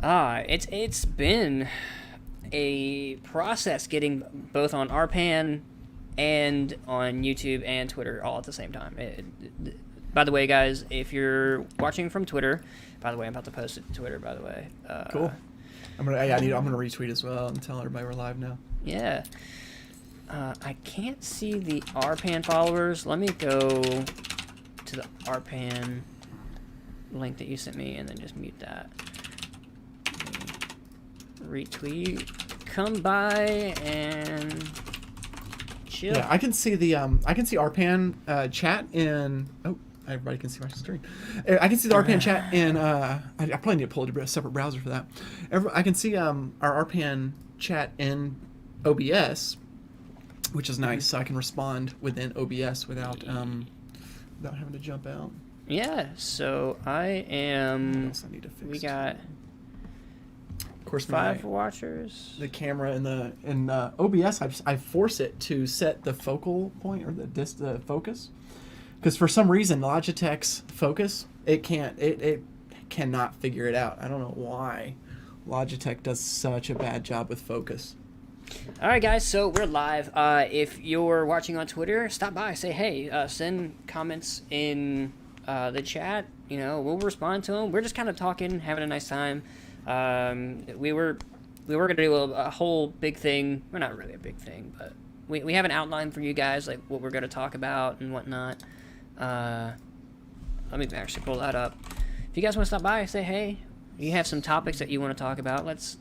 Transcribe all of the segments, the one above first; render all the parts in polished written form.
It's been a process getting both on RPAN and on YouTube and Twitter all at the same time. By the way, guys, if you're watching from Twitter, by the way, I'm about to post it to Twitter. By the way, Cool. I'm gonna retweet as well and tell everybody we're live now. Yeah. I can't see the RPAN followers. Let me go to the RPAN link that you sent me and then just mute that. Retweet. Come by and chill. Yeah, I can see the RPAN chat in. Oh, everybody can see my screen. I can see the RPAN chat in. I probably need to pull a separate browser for that. I can see our RPAN chat in OBS, which is nice. So I can respond within OBS without having to jump out. Yeah. So I am. What else I need to fix? We got. Of course, 5 watchers. The camera in OBS, I force it to set the focal point or the focus, because for some reason Logitech's focus it cannot figure it out. I don't know why Logitech does such a bad job with focus. All right, guys. So we're live. If you're watching on Twitter, stop by, say hey, send comments in the chat. You know, we'll respond to them. We're just kind of talking, having a nice time. We were gonna do a whole big thing. Well, not really a big thing, but we have an outline for you guys, like what we're gonna talk about and whatnot. Let me actually pull that up. If you guys want to stop by, say hey. You have some topics that you want to talk about. Let's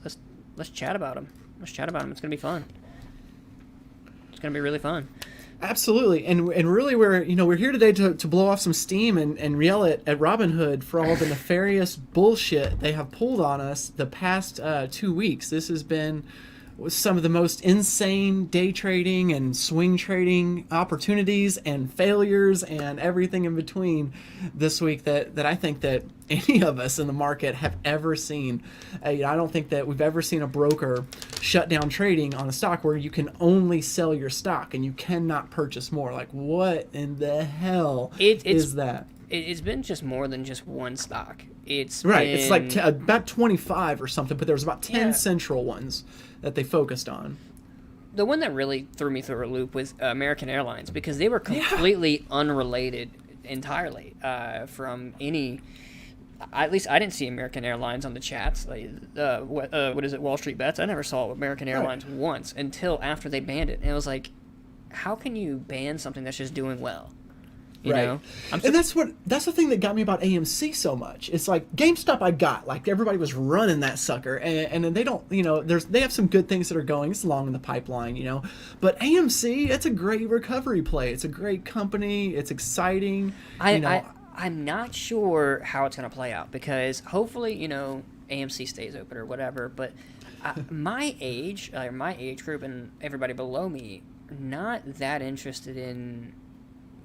chat about them. Let's chat about them. It's gonna be fun. It's gonna be really fun. Absolutely, and really we're here today to blow off some steam and yell at Robinhood for all the nefarious bullshit they have pulled on us the past 2 weeks. This has been some of the most insane day trading and swing trading opportunities and failures and everything in between this week that I think that any of us in the market have ever seen. I don't think that we've ever seen a broker shut down trading on a stock where you can only sell your stock and you cannot purchase more. Like, what in the hell is that? It's been just more than just one stock. It's right. Been... It's like about 25 or something, but there was about 10 central ones that they focused on. The one that really threw me through a loop was American Airlines, because they were completely unrelated entirely from any. At least I didn't see American Airlines on the chats. Like, what is it, Wall Street Bets? I never saw American Airlines once until after they banned it. And it was like, how can you ban something that's just doing well? You know? And that's the thing that got me about AMC so much. It's like GameStop, I got like everybody was running that sucker, and they don't, they have some good things that are going. It's long in the pipeline, but AMC, it's a great recovery play. It's a great company. It's exciting. I'm not sure how it's going to play out, because hopefully, AMC stays open or whatever, but my age group and everybody below me, not that interested in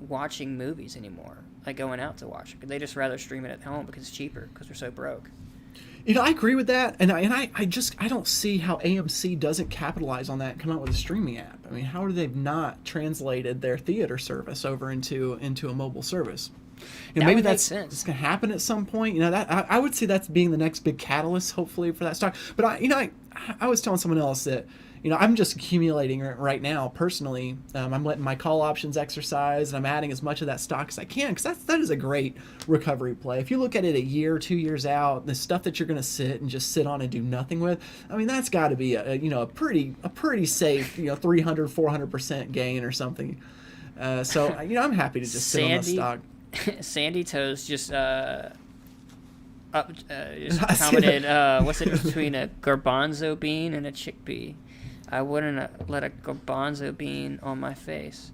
watching movies anymore, like going out to watch it. They just rather stream it at home because it's cheaper, because they're so broke. I agree with that, and I don't see how AMC doesn't capitalize on that and come out with a streaming app. I mean, how are they not translated their theater service over into a mobile service? Maybe that's going to happen at some point. That I would see that's being the next big catalyst, hopefully, for that stock. But I was telling someone else that I'm just accumulating right now personally. I'm letting my call options exercise, and I'm adding as much of that stock as I can, because that is a great recovery play. If you look at it a year, 2 years out, the stuff that you're going to sit on and do nothing with, I mean, that's got to be a pretty safe 300-400% gain or something. So I'm happy to just sit on the stock. Sandy Toes just commented, what's the difference between a garbanzo bean and a chickpea? I wouldn't let a garbanzo bean on my face.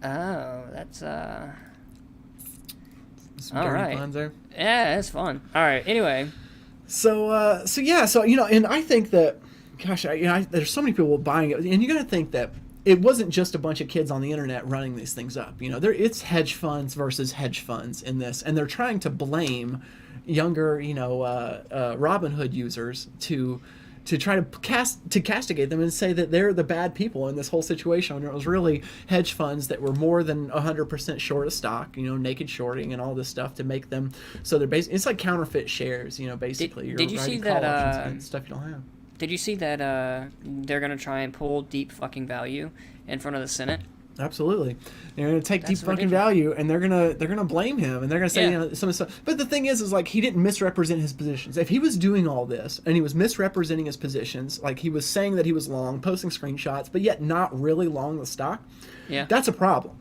Oh, that's some all dirty right. puns there. Yeah, that's fun. All right. Anyway, so and I think that, gosh, there's so many people buying it, and you're gonna think that it wasn't just a bunch of kids on the internet running these things up. It's hedge funds versus hedge funds in this, and they're trying to blame younger, Robinhood users to to try to castigate them and say that they're the bad people in this whole situation, when it was really hedge funds that were more than 100% short of stock, naked shorting and all this stuff to make them, so they're basically, it's like counterfeit shares, basically. Did you see that stuff you don't have. Did you see that they're gonna try and pull deep fucking value in front of the Senate? Absolutely, they're gonna take deep fucking value, and they're gonna blame him, and they're gonna say some of the stuff. But the thing is like, he didn't misrepresent his positions. If he was doing all this and he was misrepresenting his positions, like he was saying that he was long, posting screenshots, but yet not really long the stock, that's a problem.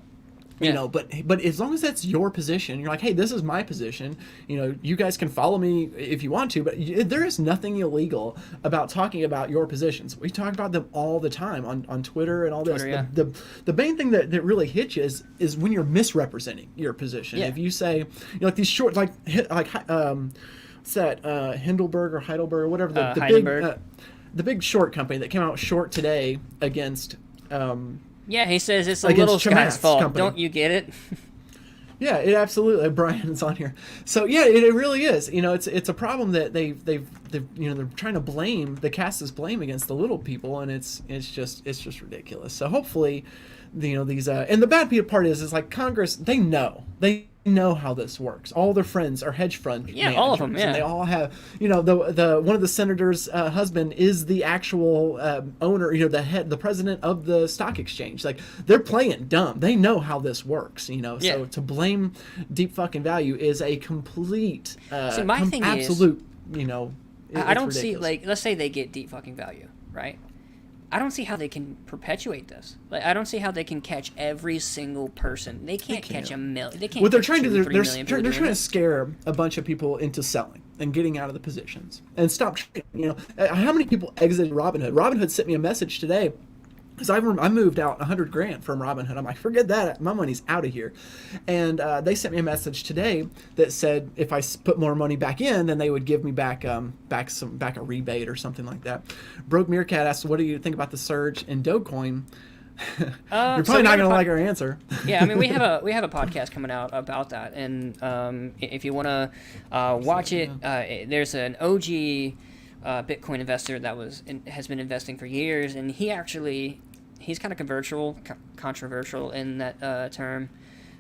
But as long as that's your position, you're like, hey, this is my position. You guys can follow me if you want to, but there is nothing illegal about talking about your positions. We talk about them all the time on Twitter and all this. The main thing that really hits you is when you're misrepresenting your position. If you say, like these short, what's that, Hindelberg or Heidelberg or whatever, the big short company that came out short today against. Yeah, he says it's a little guy's fault. Company. Don't you get it? Yeah, it absolutely. Brian's on here. So yeah, it really is. It's a problem that they've they're trying to blame, cast this blame against the little people, and it's just ridiculous. So hopefully, these and the bad part is like Congress, they know how this works. All their friends are hedge fund managers, all of them, and they all have, the one of the senators' husband is the actual owner, the president of the stock exchange. Like, they're playing dumb. They know how this works, So to blame deep fucking value is a complete, my thing absolute, I don't ridiculous. see, like, let's say they get deep fucking value, right? I don't see how they can perpetuate this. Like, I don't see how they can catch every single person. They can't catch a million. They can't. What they're trying to do, they're trying to scare a bunch of people into selling and getting out of the positions and stop. How many people exited Robinhood? Robinhood sent me a message today. Because I moved out $100,000 from Robinhood. I'm like, forget that. My money's out of here. And they sent me a message today that said if I put more money back in, then they would give me back a rebate or something like that. Broke Meerkat asked, "What do you think about the surge in Dogecoin?" You're probably not going to like our answer. Yeah, I mean, we have a podcast coming out about that, and if you want to watch it, there's an OG Bitcoin investor that has been investing for years, and he's kind of controversial in that term,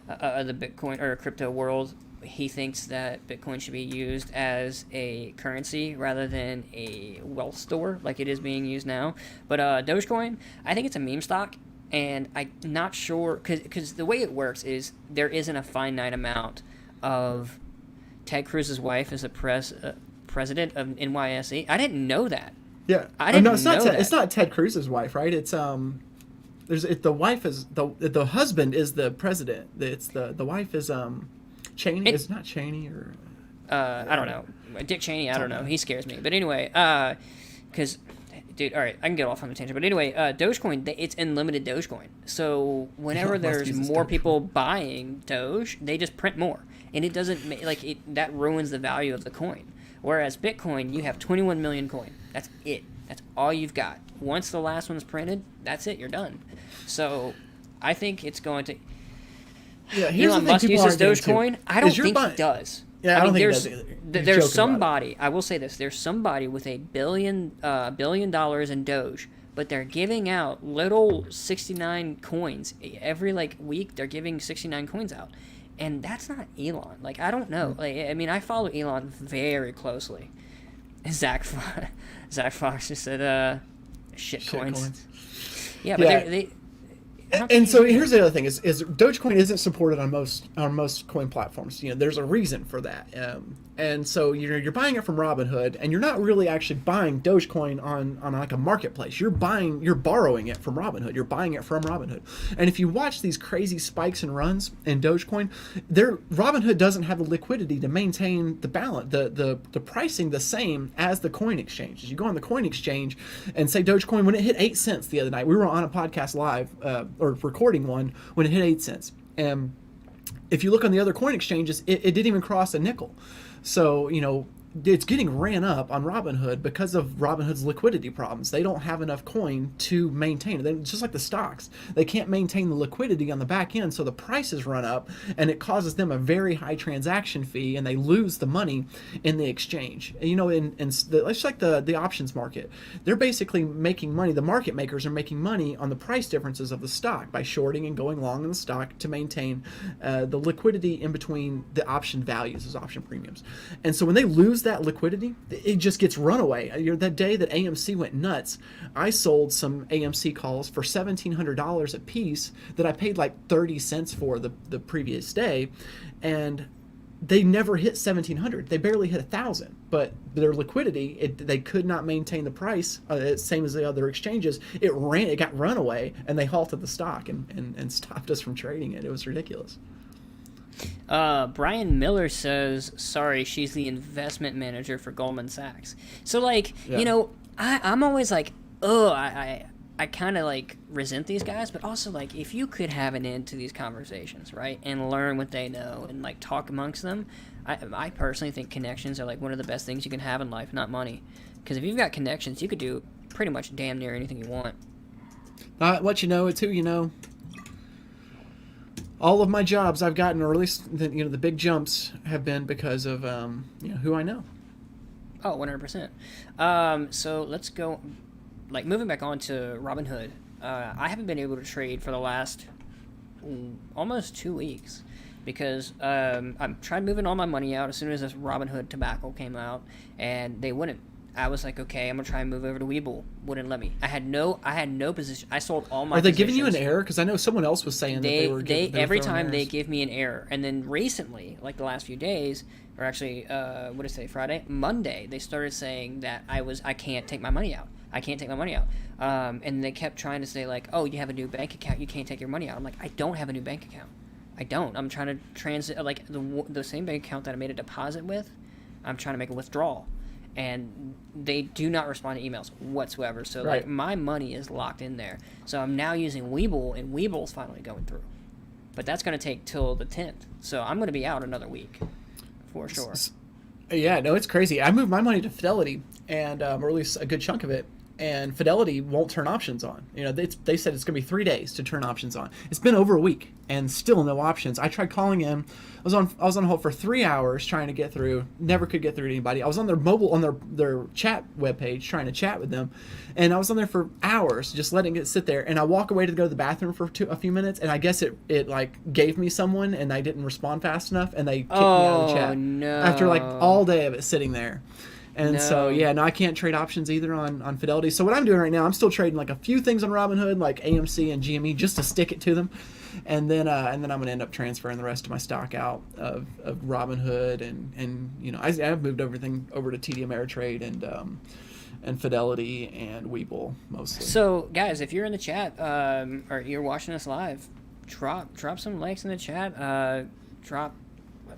the Bitcoin or crypto world. He thinks that Bitcoin should be used as a currency rather than a wealth store like it is being used now. But Dogecoin, I think it's a meme stock, and I'm not sure, because the way it works is there isn't a finite amount of Ted Cruz's wife as a president of NYSE. I didn't know that. Yeah, I didn't know that. It's not Ted Cruz's wife, right? It's the wife is the husband is the president. It's the wife is Cheney. It's not Cheney or I don't know. Dick Cheney. I don't know. He scares me. But anyway, because dude, all right, I can get off on the tangent. But anyway, Dogecoin, it's unlimited Dogecoin. So whenever there's more people buying Doge, they just print more, and it doesn't that ruins the value of the coin. Whereas Bitcoin, you have 21 million coin. That's it. That's all you've got. Once the last one's printed, that's it. You're done. So I think it's going to. Yeah, here's Elon the Musk thing uses Dogecoin. I don't think he does. Yeah, I don't think he does either. There's somebody. I will say this. There's somebody with $1 billion in Doge, but they're giving out little 69 coins every week. They're giving 69 coins out. And that's not Elon. Like, I don't know. I mean, I follow Elon very closely. Zach Fox just said, shit coins. Yeah, but they and so here's the other thing: is Dogecoin isn't supported on most coin platforms. There's a reason for that. And so you're buying it from Robinhood, and you're not really actually buying Dogecoin on like a marketplace. You're borrowing it from Robinhood. You're buying it from Robinhood. And if you watch these crazy spikes and runs in Dogecoin, Robinhood doesn't have the liquidity to maintain the balance, the pricing the same as the coin exchanges. You go on the coin exchange and say Dogecoin, when it hit 8 cents the other night, we were on a podcast live or recording one when it hit 8 cents. And if you look on the other coin exchanges, it didn't even cross a nickel. So, it's getting ran up on Robinhood because of Robinhood's liquidity problems. They don't have enough coin to maintain it. Just like the stocks, they can't maintain the liquidity on the back end, so the prices run up, and it causes them a very high transaction fee, and they lose the money in the exchange. You know, it's like the options market. They're basically making money. The market makers are making money on the price differences of the stock by shorting and going long in the stock to maintain the liquidity in between the option values as option premiums. And so when they lose that liquidity, it just gets runaway. That day that AMC went nuts, I sold some AMC calls for $1,700 a piece that I paid like 30 cents for the previous day, and they never hit 1,700. They barely hit 1,000. But their liquidity, they could not maintain the price, same as the other exchanges. It got runaway, and they halted the stock and stopped us from trading it. It was ridiculous. Brian Miller says, sorry, she's the investment manager for Goldman Sachs. So, like, you know, I'm always like, oh, I kind of, like, resent these guys, but also, like, if you could have an end to these conversations, right, and learn what they know and, like, talk amongst them, I personally think connections are, like, one of the best things you can have in life, not money. Because if you've got connections, you could do pretty much damn near anything you want. What you know, it's who you know. All of my jobs I've gotten, or at least the big jumps, have been because of who I know. Oh, 100%. So let's go, like, moving back on to Robinhood. I haven't been able to trade for the last almost 2 weeks because I'm trying moving all my money out as soon as this Robinhood tobacco came out, and they wouldn't. I was like, okay, I'm gonna try and move over to Webull. Wouldn't let me. I had no position. I sold all my. Are they positions. giving you an error? Because I know someone else was saying that they were. Every time they give me an error, and then recently, like the last few days, or actually, what did it say? Friday, Monday, they started saying that I can't take my money out. I can't take my money out. And they kept trying to say like, oh, you have a new bank account, you can't take your money out. I'm like, I don't have a new bank account. I don't. I'm trying to transit like the same bank account that I made a deposit with. I'm trying to make a withdrawal. And they do not respond to emails whatsoever. So like my money is locked in there. So I'm now using Webull, and Webull's finally going through. But that's going to take till the 10th. So I'm going to be out another week for sure. Yeah, no, it's crazy. I moved my money to Fidelity, and or at least a good chunk of it. And Fidelity won't turn options on. You know, they said it's going to be 3 days to turn options on. It's been over a week and still no options. I tried calling in. I was on hold for 3 hours trying to get through. Never could get through to anybody. I was on their chat webpage trying to chat with them, and I was on there for hours just letting it sit there. And I walk away to go to the bathroom for a few minutes, and I guess it like gave me someone, and I didn't respond fast enough, and they kicked me out of the chat after like all day of it sitting there. And so, I can't trade options either on Fidelity. So what I'm doing right now, I'm still trading like a few things on Robinhood, like AMC and GME, just to stick it to them. And then I'm going to end up transferring the rest of my stock out of Robinhood. And I've moved everything over to TD Ameritrade and Fidelity and Webull mostly. So, guys, if you're in the chat or you're watching us live, drop some likes in the chat. Drop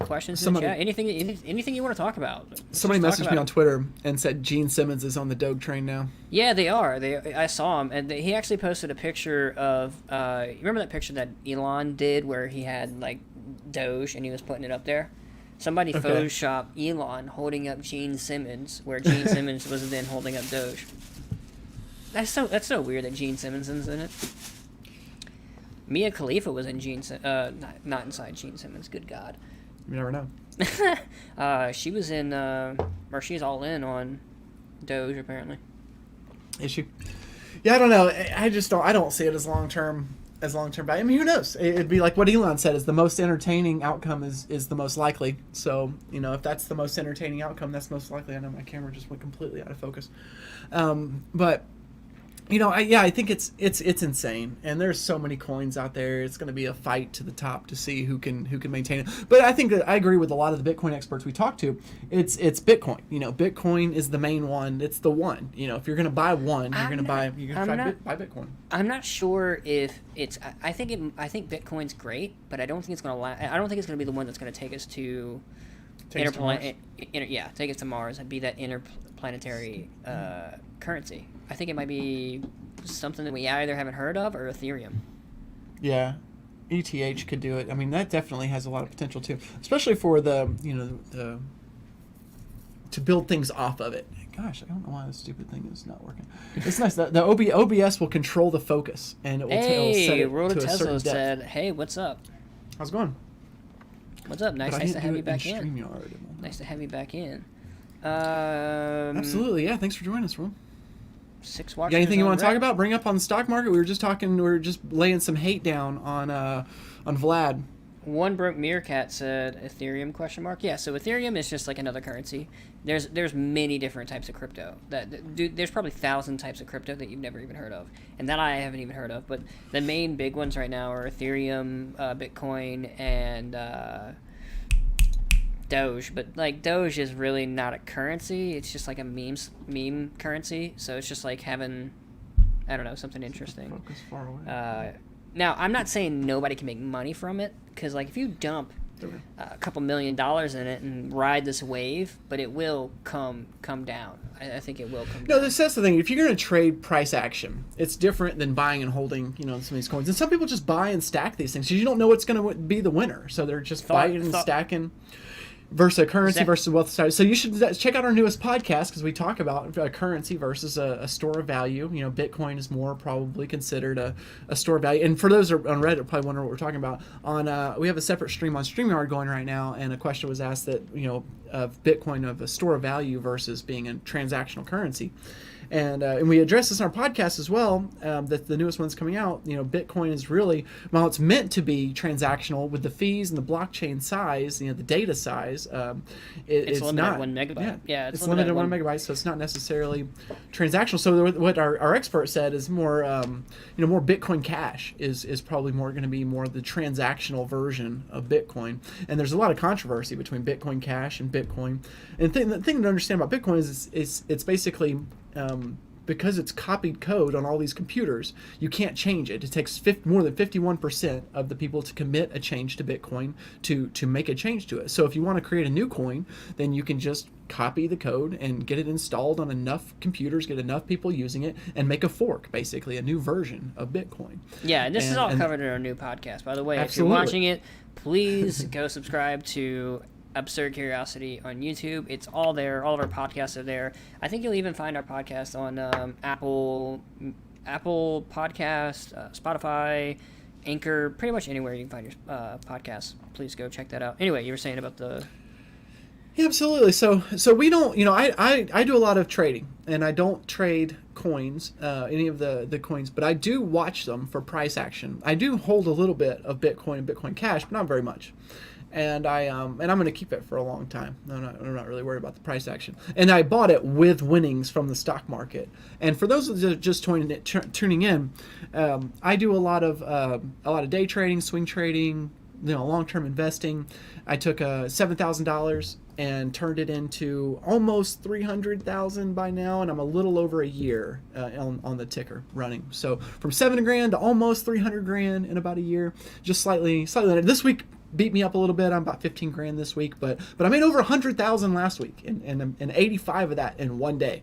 questions in the chat. Anything you want to talk about. Somebody messaged me on Twitter and said Gene Simmons is on the Doge train now. Yeah, they are. I saw him, and he actually posted a picture of. You remember that picture that Elon did where he had like Doge and he was putting it up there? Somebody photoshopped Elon holding up Gene Simmons, where Gene Simmons was then holding up Doge. That's so weird that Gene Simmons is in it. Mia Khalifa was in not inside Gene Simmons. Good God. You never know. She was in, or she's all in on Doge apparently. Is she? Yeah, I don't know. I don't see it as long term. But I mean, who knows? It'd be like what Elon said: is the most entertaining outcome is the most likely. So if that's the most entertaining outcome, that's most likely. I know my camera just went completely out of focus, but. I think it's insane, and there's so many coins out there. It's going to be a fight to the top to see who can maintain it. But I think that I agree with a lot of the Bitcoin experts we talked to. It's Bitcoin. Bitcoin is the main one. It's the one. If you're going to buy one, you're going to buy Bitcoin. I'm not sure if it's. I think Bitcoin's great, but I don't think it's going to. I don't think it's going to be the one that's going to take us to. Take us to Mars and be that interplanetary currency. I think it might be something that we either haven't heard of or Ethereum. Yeah, ETH could do it. I mean, that definitely has a lot of potential too, especially for the to build things off of it. Gosh, I don't know why this stupid thing is not working. It's nice that the OBS will control the focus, and it will, it'll set it Road to to a certain Tesla depth. said, "Hey, what's up? How's it going? What's up? Nice, But I nice to didn't have do you it back in in. StreamYard. Nice to have you back in." Absolutely, yeah. Thanks for joining us, Will. 6 You watchers. got anything you on want to talk Reddit. about? Bring up on the stock market. We were just laying some hate down on Vlad. One broke meerkat said Ethereum question mark. Yeah, so Ethereum is just like another currency. There's many different types of crypto. Dude, there's probably 1,000 types of crypto that you've never even heard of, and that I haven't even heard of. But the main big ones right now are Ethereum, Bitcoin, and Doge. But like Doge is really not a currency. It's just like a meme currency. So it's just like having, I don't know, something interesting. Focus far away. Now, I'm not saying nobody can make money from it, because like if you dump a couple $1 million in it and ride this wave, but it will come down. I think it will come down. No, that's the thing. If you're going to trade price action, it's different than buying and holding, some of these coins. And some people just buy and stack these things because you don't know what's going to be the winner. So they're just buying and stacking. Versus a currency versus wealth society. So you should check out our newest podcast because we talk about a currency versus a store of value. Bitcoin is more probably considered a store of value. And for those on Reddit, probably wonder what we're talking about. We have a separate stream on StreamYard going right now, and a question was asked that of Bitcoin of a store of value versus being a transactional currency. And we address this in our podcast as well, that the newest one's coming out. Bitcoin is really, while it's meant to be transactional with the fees and the blockchain size, the data size, it's limited not. at 1 megabyte. Yeah, it's limited at 1 megabyte, so it's not necessarily transactional. So what our expert said is more, more Bitcoin Cash is probably more going to be more the transactional version of Bitcoin. And there's a lot of controversy between Bitcoin Cash and Bitcoin. And the thing to understand about Bitcoin is it's basically because it's copied code on all these computers, you can't change it. It takes more than 51% of the people to commit a change to Bitcoin to make a change to it. So if you want to create a new coin, then you can just copy the code and get it installed on enough computers, get enough people using it, and make a fork, basically, a new version of Bitcoin. Yeah, and this is all covered in our new podcast. By the way, If you're watching it, please go subscribe to Absurd Curiosity on YouTube. It's all there. All of our podcasts are there. I think you'll even find our podcast on Apple Podcast, Spotify, Anchor, pretty much anywhere you can find your podcasts. Please go check that out. Anyway, you were saying about the... Yeah, absolutely. So we don't, I do a lot of trading, and I don't trade coins, any of the coins, but I do watch them for price action. I do hold a little bit of Bitcoin and Bitcoin Cash, but not very much. And I'm going to keep it for a long time. I'm not really worried about the price action. And I bought it with winnings from the stock market. And for those that are just tuning in, I do a lot of day trading, swing trading, long-term investing. I took $7,000 and turned it into almost $300,000 by now, and I'm a little over a year on the ticker running. So from $7,000 to almost $300,000 in about a year, just slightly. This week beat me up a little bit. I'm about $15,000 this week, but I made over $100,000 last week, and 85 of that in one day.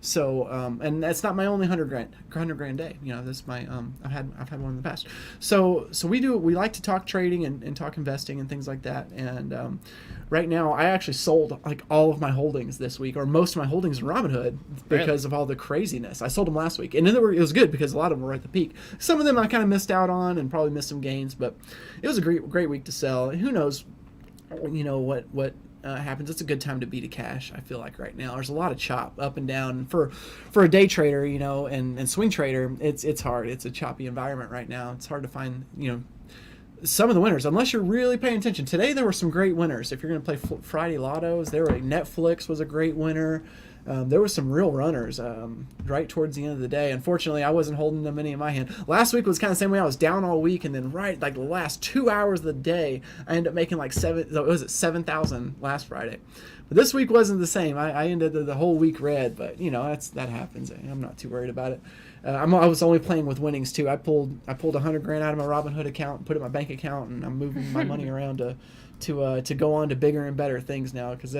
So and that's not my only $100,000 day. That's my I've had one in the past. So we like to talk trading and talk investing and things like that. And right now I actually sold like all of my holdings this week, or most of my holdings in Robinhood, because of all the craziness. I sold them last week, and it was good because a lot of them were at the peak. Some of them I kind of missed out on and probably missed some gains, but it was a great week to sell. And who knows, what happens. It's a good time to be to cash, I feel like, right now. There's a lot of chop up and down for a day trader, and swing trader. It's hard. It's a choppy environment right now. It's hard to find some of the winners, unless you're really paying attention. Today there were some great winners. If you're going to play Friday Lottos, Netflix was a great winner. There was some real runners right towards the end of the day. Unfortunately, I wasn't holding them any in my hand. Last week was kind of the same way. I was down all week, and then right like the last 2 hours of the day, I ended up making like 7,000 last Friday. But this week wasn't the same. I ended the whole week red, but that happens. I'm not too worried about it. I was only playing with winnings too. I pulled $100,000 out of my Robinhood account and put it in my bank account, and I'm moving my money around to go on to bigger and better things now, because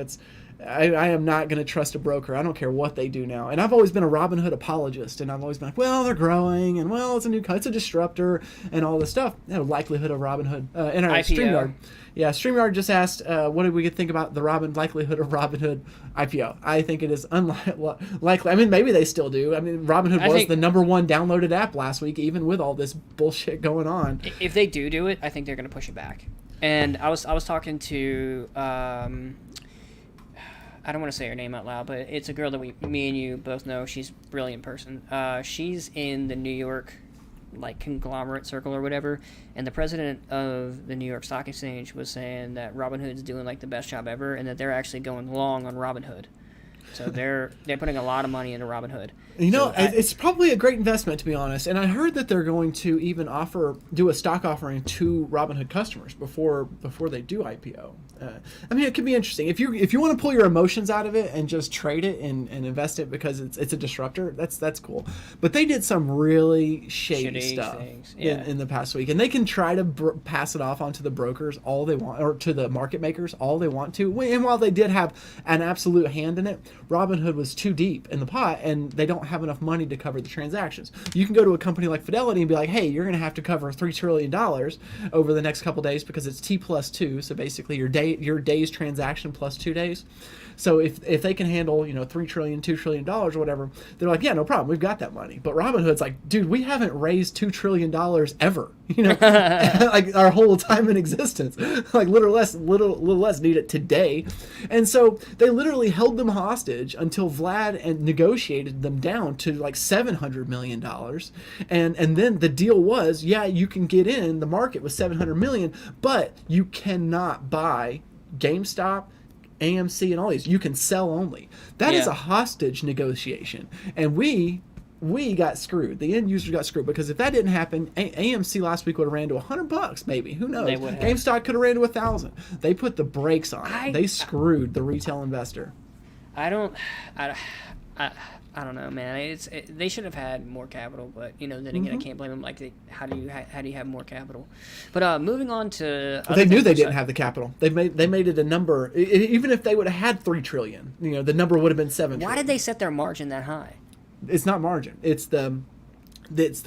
I am not going to trust a broker. I don't care what they do now. And I've always been a Robinhood apologist, and I've always been like, well, they're growing, and well, it's a disruptor, and all this stuff. Likelihood of Robinhood. And our IPO. StreamYard. Yeah, StreamYard just asked, what did we think about the likelihood of Robinhood IPO? I think it is unlikely. I mean, maybe they still do. I mean, Robinhood was the #1 downloaded app last week, even with all this bullshit going on. If they do it, I think they're going to push it back. And I was talking to I don't want to say her name out loud, but it's a girl that me and you both know. She's a brilliant person. She's in the New York, like, conglomerate circle or whatever, and the president of the New York Stock Exchange was saying that Robinhood's doing, like, the best job ever, and that they're actually going long on Robinhood. So they're putting a lot of money into Robinhood. You know, it's probably a great investment, to be honest. And I heard that they're going to even do a stock offering to Robinhood customers before they do IPO. I mean, it could be interesting if you want to pull your emotions out of it and just trade it and invest it because it's a disruptor. That's cool. But they did some really shady stuff in the past week, and they can try to pass it off onto the brokers all they want, or to the market makers all they want to. And while they did have an absolute hand in it, Robinhood was too deep in the pot, and they don't have enough money to cover the transactions. You can go to a company like Fidelity and be like, hey, you're going to have to cover $3 trillion over the next couple days because it's T+2, so basically your day's transaction plus 2 days. So if they can handle, $3 trillion, $2 trillion or whatever, they're like, yeah, no problem, we've got that money. But Robinhood's like, dude, we haven't raised $2 trillion ever, like our whole time in existence. Like little less need it today. And so they literally held them hostage until Vlad and negotiated them down to like $700 million. And then the deal was, yeah, you can get in the market with $700 million, but you cannot buy GameStop, AMC, and all these. You can sell only. That is a hostage negotiation. And we got screwed. The end user got screwed, because if that didn't happen, AMC last week would have ran to $100, maybe. Who knows? GameStop could have ran to $1,000. They put the brakes on it. They screwed the retail investor. I don't know, man. They should have had more capital, but then again, I can't blame them. Like, how do you have more capital? But moving on to, they knew they didn't have the capital. They made it a number. Even if they would have had $3 trillion, the number would have been $7 trillion. Why did they set their margin that high? It's not margin. It's the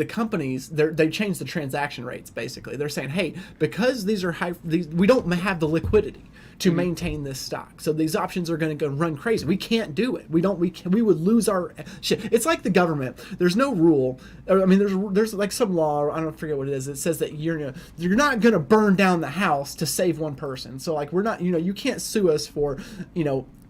companies. They changed the transaction rates. Basically, they're saying, hey, because these are high, we don't have the liquidity to maintain this stock, so these options are going to go run crazy. We can't do it. We would lose our shit. It's like the government. There's no rule. I mean, there's like some law. I don't forget what it is. It says that you're not going to burn down the house to save one person. So like we're not. You can't sue us for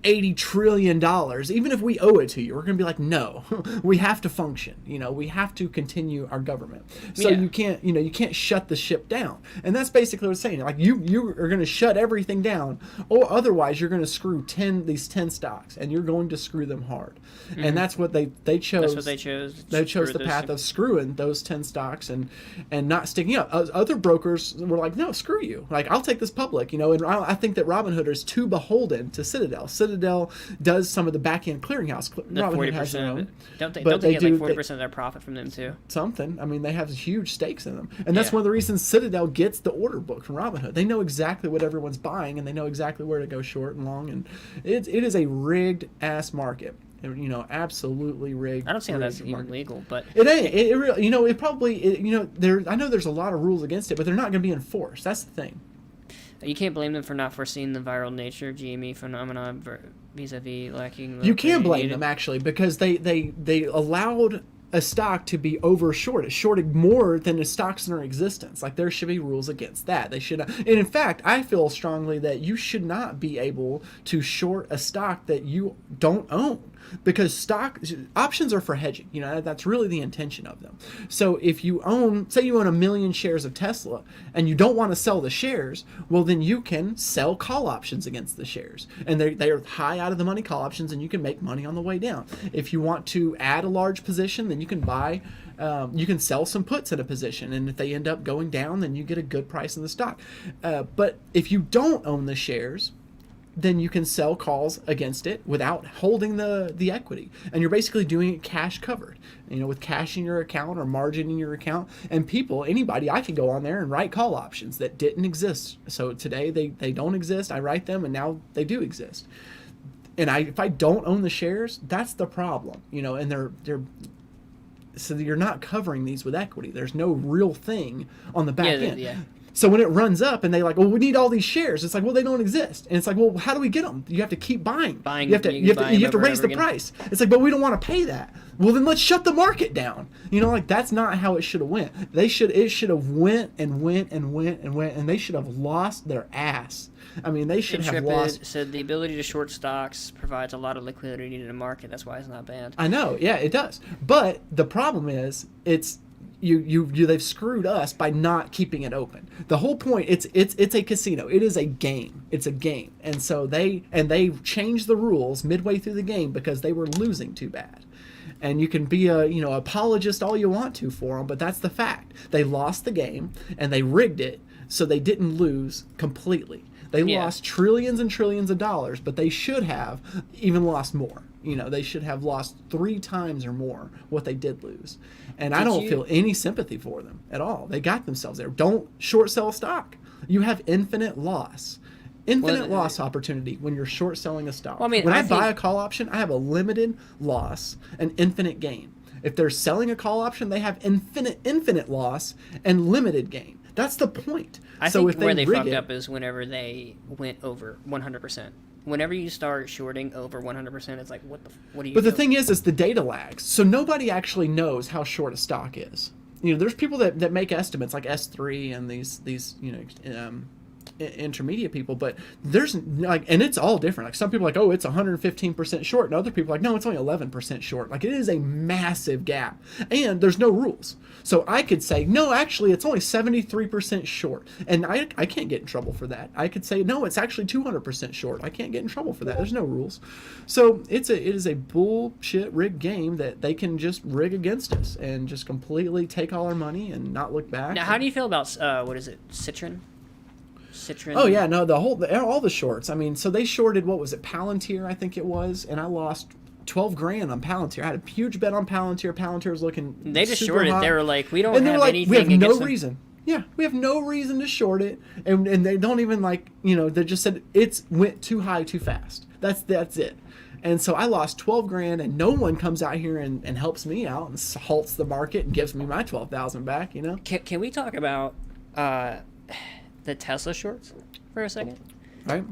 $80 trillion, even if we owe it to you. We're going to be like, no, we have to function. We have to continue our government. So you can't shut the ship down. And that's basically what it's saying. Like you are going to shut everything down, or otherwise you're going to screw these 10 stocks, and you're going to screw them hard. Mm-hmm. And that's what they chose. That's what they chose. They chose the path of screwing those 10 stocks and not sticking up. Other brokers were like, no, screw you. Like, I'll take this public. And I think that Robinhood is too beholden to Citadel. Citadel does some of the back-end clearinghouse. Robinhood has their own. Don't they get like 40% of their profit from them too? Something. I mean, they have huge stakes in them. And that's one of the reasons Citadel gets the order book from Robinhood. They know exactly what everyone's buying, and they know exactly where to go short and long. And it is a rigged-ass market. Absolutely rigged. I don't see how that's even legal, but it ain't. It really, it probably, I know there's a lot of rules against it, but they're not going to be enforced. That's the thing. You can't blame them for not foreseeing the viral nature of GME phenomenon vis-a-vis lacking. You can blame them, actually, because they allowed a stock to be over-shorted, shorted more than the stocks in their existence. Like, there should be rules against that. They should not. And in fact, I feel strongly that you should not be able to short a stock that you don't own, because options are for hedging. That's really the intention of them. So if you say you own 1 million shares of Tesla and you don't want to sell the shares, well, then you can sell call options against the shares, and they are high out of the money call options, and you can make money on the way down. If you want to add a large position, then you can buy. You can sell some puts in a position, and if they end up going down, then you get a good price in the stock. But if you don't own the shares, then you can sell calls against it without holding the equity. And you're basically doing it cash covered, with cash in your account or margin in your account. And anybody, I can go on there and write call options that didn't exist. So today they don't exist. I write them, and now they do exist. and if I don't own the shares, that's the problem, and they're so you're not covering these with equity. There's no real thing on the back end. Yeah. So when it runs up and they like, well, we need all these shares. It's like, well, they don't exist. And it's like, well, how do we get them? You have to keep buying. You have to raise the price. It's like, but we don't want to pay that. Well, then let's shut the market down. That's not how it should have went. It should have went, and they should have lost their ass. I mean, they should have lost. Said the ability to short stocks provides a lot of liquidity in the market. That's why it's not banned. I know, yeah, it does. But the problem is, they've screwed us by not keeping it open. The whole point, it's a casino. It is a game. It's a game, and so they changed the rules midway through the game because they were losing too bad. And you can be a apologist all you want to for them, but that's the fact. They lost the game and they rigged it so they didn't lose completely. They lost trillions and trillions of dollars, but they should have even lost more. They should have lost 3 times or more what they did lose. And I don't feel any sympathy for them at all. They got themselves there. Don't short sell stock. You have infinite loss. Loss opportunity when you're short selling a stock. Well, I mean, when I buy a call option, I have a limited loss and infinite gain. If they're selling a call option, they have infinite loss and limited gain. That's the point. I think where they fucked up is whenever they went over 100%. Whenever you start shorting over 100%, it's like, what are you doing? The thing is the data lags. So nobody actually knows how short a stock is. There's people that make estimates like S3 and these intermediate people, but there's and it's all different. Like some people are like, oh, it's 115% short, and other people are like, no, it's only 11% short. Like it is a massive gap, and there's no rules. So I could say, no, actually, it's only 73% short, and I can't get in trouble for that. I could say, no, it's actually 200% short. I can't get in trouble for that. There's no rules. So it is a bullshit rigged game that they can just rig against us and just completely take all our money and not look back. Now, how do you feel about what is it, Citron? Oh yeah, no, all the shorts. I mean, so they shorted, what was it, Palantir, I think it was, and I lost $12,000 on Palantir. I had a huge bet on Palantir. Palantir was looking. They just shorted. Hot. They were like, we don't have anything. We have no against reason. Yeah, we have no reason to short it, and they don't even they just said it went too high too fast. That's it. And so I lost $12,000, and no one comes out here and helps me out and halts the market and gives me my $12,000 back. Can we talk about the Tesla shorts for a second? Right.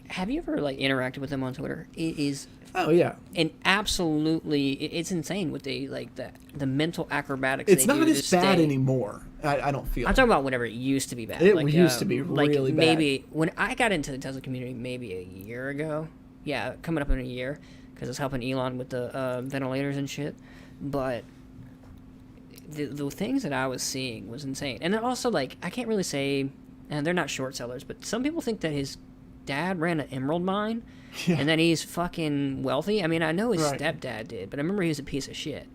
Have you ever interacted with them on Twitter? It is. Oh yeah. And absolutely, it's insane with the mental acrobatics. It's not as bad anymore. I don't feel. I'm talking about whenever it used to be bad. It used to be really bad. Maybe when I got into the Tesla community, maybe a year ago. Yeah, coming up in a year, because I was helping Elon with the ventilators and shit. But the things that I was seeing was insane. And then also, I can't really say, and they're not short sellers, but some people think that his dad ran an emerald mine, and that he's fucking wealthy. I mean, I know his stepdad did, but I remember he was a piece of shit.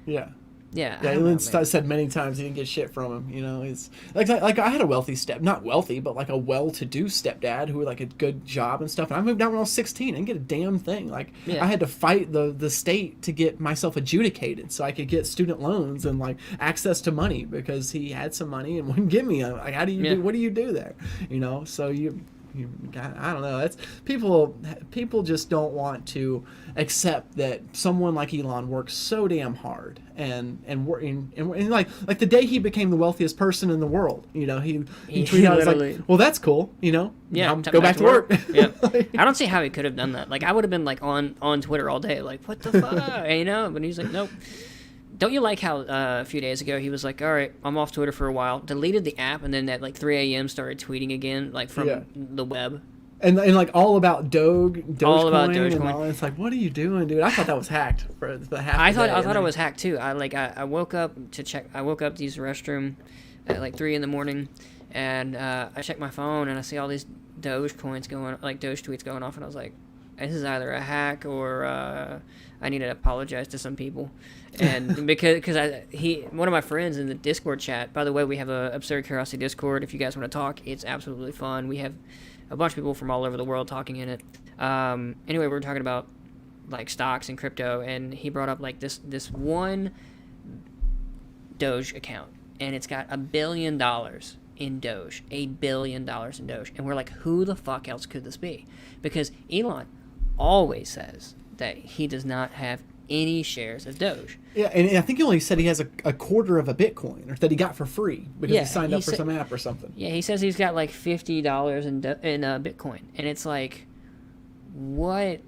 Yeah. Yeah. Yeah, Elon said many times he didn't get shit from him. It's like I had a wealthy not wealthy, but a well-to-do stepdad who had a good job and stuff. And I moved out when I was 16. I didn't get a damn thing. I had to fight the state to get myself adjudicated so I could get student loans and access to money because he had some money and wouldn't give me. How do you do? What do you do there? So I don't know. That's people just don't want to accept that someone like Elon works so damn hard and like the day he became the wealthiest person in the world, he tweeted out, like, well, that's cool, Yeah, now go back to work. Yeah. I don't see how he could have done that. I would have been on Twitter all day, what the fuck, but he's like, nope. Don't you like how a few days ago he was like, all right, I'm off Twitter for a while, deleted the app, and then at 3 a.m. started tweeting again, from the web. And all about Dogecoin. All about Dogecoin. And all. It's like, what are you doing, dude? I thought that was hacked for the half. I thought it was hacked too. I woke up to check. I woke up to use the restroom at 3 in the morning, and I checked my phone and I see all these Doge tweets going off, and I was like, this is either a hack or I need to apologize to some people. And because one of my friends in the Discord chat, by the way, we have a Absurd Curiosity Discord. If you guys want to talk, it's absolutely fun. We have a bunch of people from all over the world talking in it. Anyway, we were talking about stocks and crypto, and he brought up this one Doge account, and it's got $1 billion in Doge, $1 billion in Doge, and we're like, who the fuck else could this be? Because Elon always says that he does not have any shares of Doge. Yeah, and I think he only said he has a quarter of a Bitcoin, or that he got for free because Yeah, he signed he up for said- some app or something. Yeah, he says he's got like $50 in Bitcoin, and it's like, what?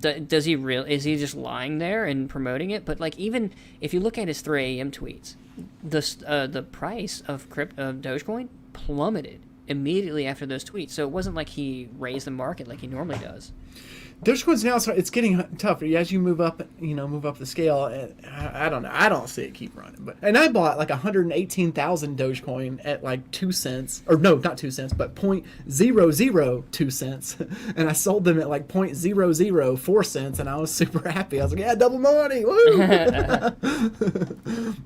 Does he really? Is he just lying there and promoting it? But like, even if you look at his 3 a.m. tweets, the price of Dogecoin plummeted immediately after those tweets. So it wasn't like he raised the market like he normally does. Dogecoin's now, so it's getting tougher as you move up the scale. I don't know. I don't see it keep running. And I bought like 118,000 Dogecoin at like 2 cents, or no, not 2 cents, but 0.002 cents, and I sold them at like 0.004 cents, and I was super happy. I was like, yeah, double my money, woo!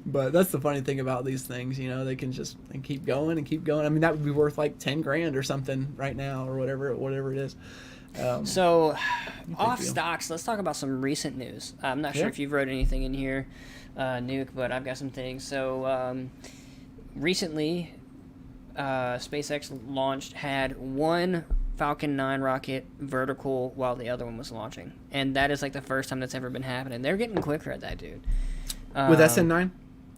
But that's the funny thing about these things, they can just keep going and keep going. I mean, that would be worth like 10 grand or something right now, or whatever it is. So, off deal. stocks, let's talk about some recent news. I'm not sure Yeah. if you've wrote anything in here, Nuke, but I've got some things. So, recently, SpaceX had one Falcon 9 rocket vertical while the other one was launching. And that is like the first time that's ever been happening. They're getting quicker at that, dude. With SN9?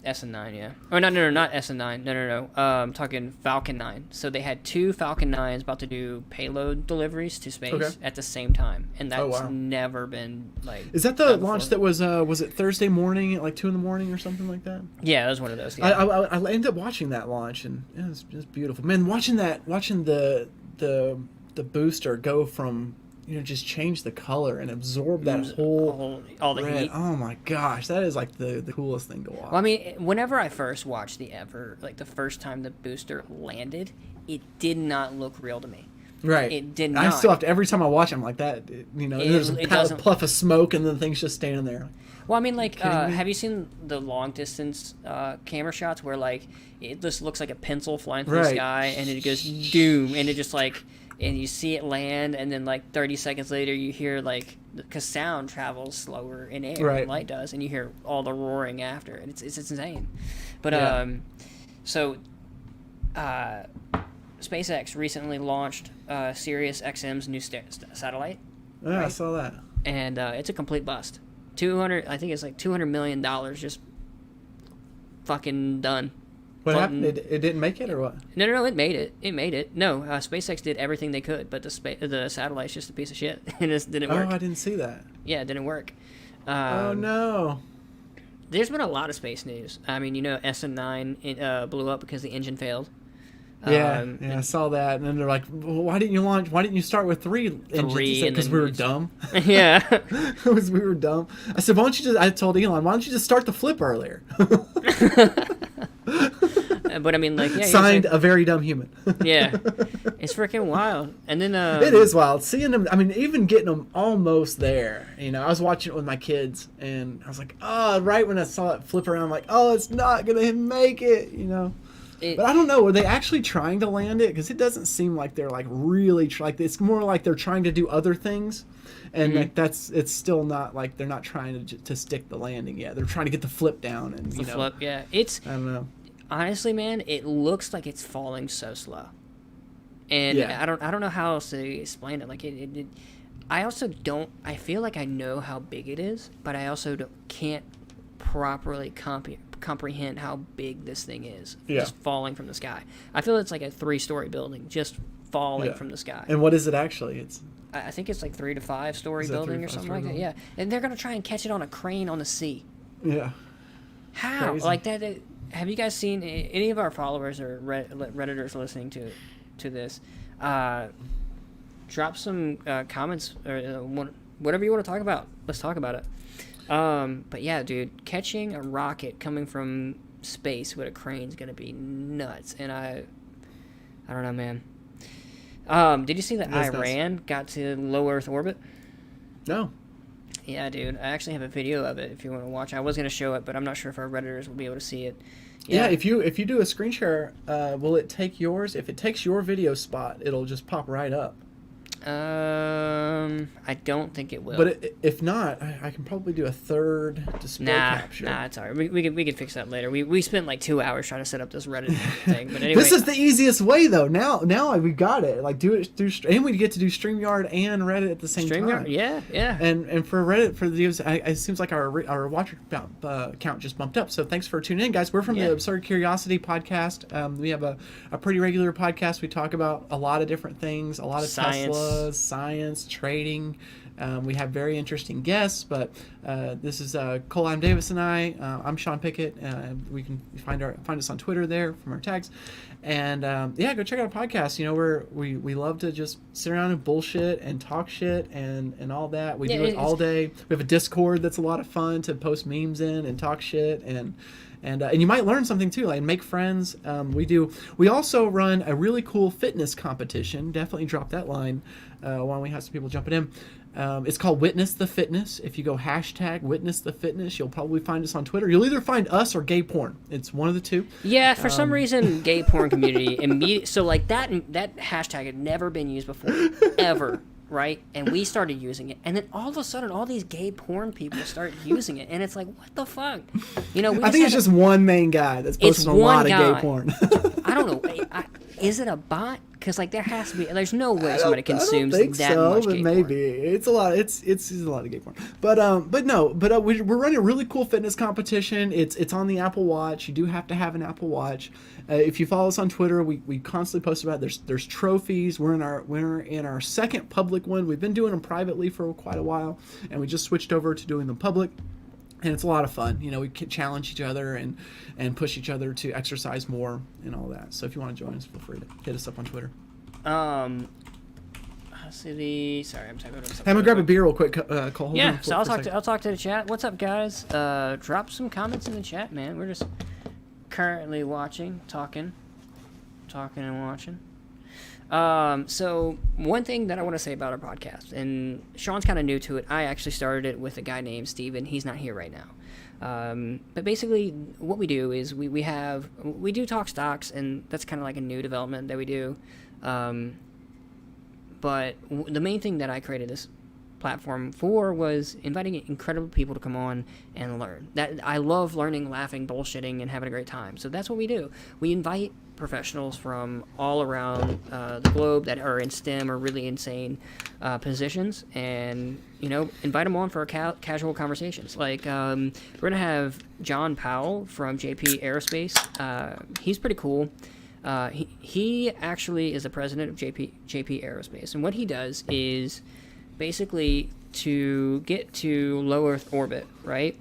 SN9, yeah. Oh, no, not SN9. No. I'm talking Falcon 9. So they had 2 Falcon 9s about to do payload deliveries to space Okay. at the same time. And that's wow. never been, like... Is that the done launch before. that was it Thursday morning at like 2 in the morning or something like that? Yeah, it was one of those. Yeah. I ended up watching that launch, and it was beautiful. Man, watching the booster go from, just change the color and absorb that whole all the red. heat. Oh my gosh, that is like the coolest thing to watch. Well, I mean, whenever I first watched the first time the booster landed, it did not look real to me. Right. It did I not. still have to, every time I watch them like that, there's it a doesn't- puff of smoke and the thing's just standing there. Well, I mean, like, kidding me? have you seen the long distance camera shots where, like, it just looks like a pencil flying through the Right. sky, and it goes doom, and it just, like, and you see it land, and then, like, 30 seconds later, you hear, like, because sound travels slower in air Right. than light does, and you hear all the roaring after, and it's insane. But, Yeah. so, SpaceX recently launched Sirius XM's new satellite, Yeah, I Right. saw that. and it's a complete bust. I think it's like $200 million just fucking done. What Floating- happened? It didn't make it, or what? No, it made it. It made it. No, SpaceX did everything they could, but the satellite's just a piece of shit. It just didn't Oh, work. I didn't see that. Yeah, it didn't work. Oh no. There's been a lot of space news. I mean, SN9 blew up because the engine failed. Yeah, I saw that, and then they're like, well, "Why didn't you start with 3 engines?" Three, and Because then we were you- dumb. Yeah. Because we were dumb. I said, "Why don't you just?" I told Elon, "Why don't you just start the flip earlier?" But I mean, like, yeah. Signed, a very dumb human. Yeah. It's freaking wild. And then It is wild seeing them. I mean, even getting them almost there. I was watching it with my kids, and I was like, "Oh!" Right when I saw it flip around, I'm like, "Oh, it's not gonna make it." But I don't know. Are they actually trying to land it? Because it doesn't seem like they're like really like. It's more like they're trying to do other things, and Mm-hmm. like it's still not like they're not trying to stick the landing yet. They're trying to get the flip down, and the flip, yeah. It's I don't know. honestly, man, it looks like it's falling so slow. And Yeah. I don't know how else to explain it. Like it I also don't. I feel like I know how big it is, but I also can't properly comprehend how big this thing is. Yeah. Just falling from the sky. I feel it's like a 3-story building just falling Yeah. from the sky. And what is it actually? It's I think it's like 3 to 5 story Is that 3 building to or 5 something story like that. Yeah, building? and they're gonna try and catch it on a crane on the sea. yeah. How? Crazy. Like that? Have you guys seen any of our followers or redditors listening to this? Drop some comments or whatever you want to talk about. Let's talk about it. But yeah, dude, catching a rocket coming from space with a crane is gonna be nuts. And I don't know, man. Did you see that That's nuts. Iran got to low Earth orbit? No. Yeah, dude. I actually have a video of it if you want to watch. I was gonna show it, but I'm not sure if our redditors will be able to see it. Yeah. If you do a screen share, will it take yours? If it takes your video spot, it'll just pop right up. I don't think it will. But if not, I can probably do a third display capture. Nah, it's alright. We can fix that later. We spent like 2 hours trying to set up this Reddit thing, but anyway. This is the easiest way though. Now we got it. Like do it through, and we get to do StreamYard and Reddit at the same time. Yeah. And for Reddit, for the it seems like our watcher count just bumped up. So thanks for tuning in, guys. We're from the Absurd Curiosity podcast. We have a pretty regular podcast. We talk about a lot of different things, a lot of Teslas, science, trading. We have very interesting guests, but this is Cole Adam Davis and I. I'm Sean Pickett. We can find us on Twitter there from our tags, and go check out our podcast. You know, we love to just sit around and bullshit and talk shit and all that. We do it all day. We have a Discord that's a lot of fun to post memes in and talk shit and you might learn something too, like make friends. We also run a really cool fitness competition. Definitely drop that line while we have some people jumping in. It's called Witness the Fitness. If you go hashtag Witness the Fitness, you'll probably find us on Twitter. You'll either find us or gay porn. It's one of the two. Yeah, for some reason, gay porn community so like that hashtag had never been used before, ever. Right, and we started using it, and then all of a sudden, all these gay porn people start using it, and it's like, what the fuck? You know, I think it's just one main guy that's posting a lot of gay porn. I don't know. Is it a bot? Because like there has to be. There's no way somebody consumes that much gay maybe. porn. It's a lot. It's a lot of gay porn. But we're running a really cool fitness competition. It's on the Apple Watch. You do have to have an Apple Watch. If you follow us on Twitter, we constantly post about it. There's trophies. We're in our second public one. We've been doing them privately for quite a while, and we just switched over to doing them public. And it's a lot of fun. You know, we can challenge each other and push each other to exercise more and all that. So if you want to join us, feel free to hit us up on Twitter. Sorry, I'm typing up something. I'm gonna grab a beer real quick, Cole. Yeah, so I'll talk to the chat. What's up, guys? Drop some comments in the chat, man. We're just currently watching, talking and watching. So one thing that I want to say about our podcast, and Sean's kind of new to it. I actually started it with a guy named Steven. He's not here right now. But basically what we do is we do talk stocks, and that's kind of like a new development that we do. But the main thing that I created this platform for was inviting incredible people to come on and learn. That I love learning, laughing, bullshitting, and having a great time. So that's what we do. We invite professionals from all around the globe that are in STEM or really insane positions, and invite them on for casual conversations. Like we're gonna have John Powell from JP Aerospace. He's pretty cool. He actually is the president of JP Aerospace, and what he does is basically to get to low Earth orbit, right?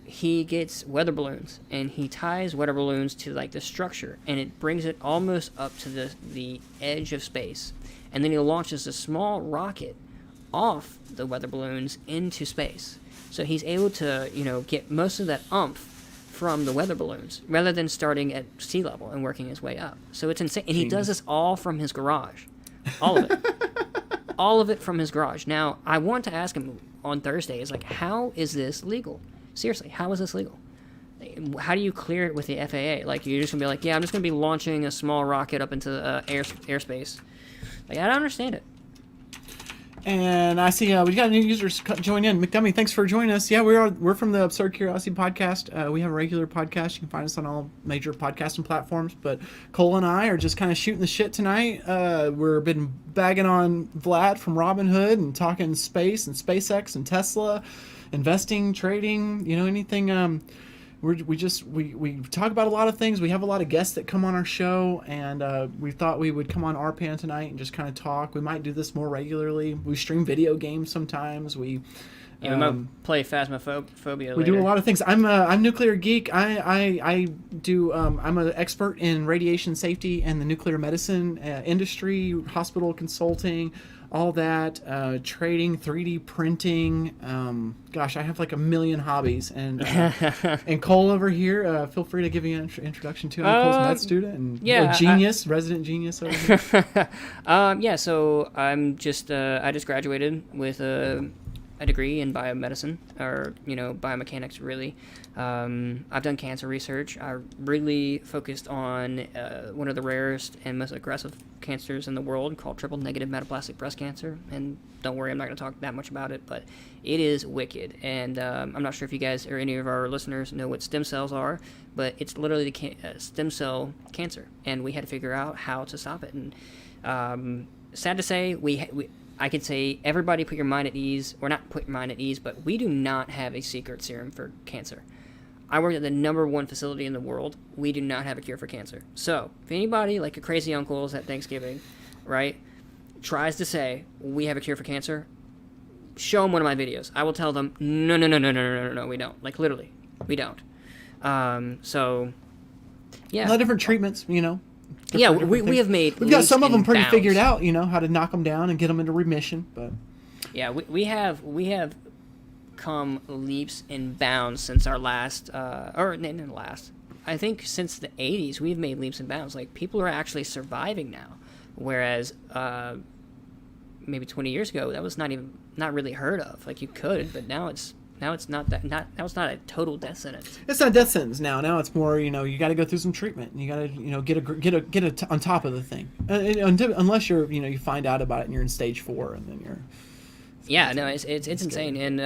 He gets weather balloons, and he ties weather balloons to like the structure, and it brings it almost up to the edge of space, and then he launches a small rocket off the weather balloons into space. So he's able to get most of that oomph from the weather balloons rather than starting at sea level and working his way up. So it's insane, and he does this all from his garage, all of it. All of it from his garage. Now, I want to ask him on Thursday, is like, how is this legal? Seriously, how is this legal? How do you clear it with the FAA? Like, you're just going to be like, yeah, I'm just going to be launching a small rocket up into airspace. Like, I don't understand it. And I see we got new users join in. McDummy, thanks for joining us. Yeah, we're from the Absurd Curiosity podcast. We have a regular podcast. You can find us on all major podcasting platforms. But Cole and I are just kind of shooting the shit tonight. We've been bagging on Vlad from Robinhood and talking space and SpaceX and Tesla, investing, trading, anything. We talk about a lot of things. We have a lot of guests that come on our show, and we thought we would come on RPAN tonight and just kind of talk. We might do this more regularly. We stream video games sometimes. We might play Phasmophobia later. We do a lot of things. I'm Nuclear Geek. I do. I'm an expert in radiation safety and the nuclear medicine industry, hospital consulting, all that, trading, 3D printing. Gosh, I have like a million hobbies. And and Cole over here, feel free to give you an introduction to him. Cole's med student and resident genius over here. So I'm just I just graduated with a a degree in biomedicine, or biomechanics. Really, I've done cancer research. I really focused on one of the rarest and most aggressive cancers in the world, called triple negative metaplastic breast cancer. And don't worry, I'm not going to talk that much about it, but it is wicked. And I'm not sure if you guys or any of our listeners know what stem cells are, but it's literally the stem cell cancer, and we had to figure out how to stop it. And sad to say, I could say, everybody put your mind at ease, or not put your mind at ease, but we do not have a secret serum for cancer. I work at the #1 facility in the world. We do not have a cure for cancer. So, if anybody, like your crazy uncles at Thanksgiving, right, tries to say, we have a cure for cancer, show them one of my videos. I will tell them, no, we don't. Like, literally, we don't. So, yeah. A lot of different treatments, you know. Yeah, we have made. We've got some of them pretty bounds. figured out, you know, how to knock them down and get them into remission. But yeah, we have come leaps and bounds since our last, I think since the 80s, we've made leaps and bounds. Like, people are actually surviving now, whereas maybe 20 years ago that was not really heard of. Like, you could, but now it's not a total death sentence. it's not a death sentence now. Now it's more, you know, you got to go through some treatment. You got to, you know, get on top of the thing. Unless you're, you know, you find out about it and you're in stage 4, and then you're. Yeah, no, it's insane, and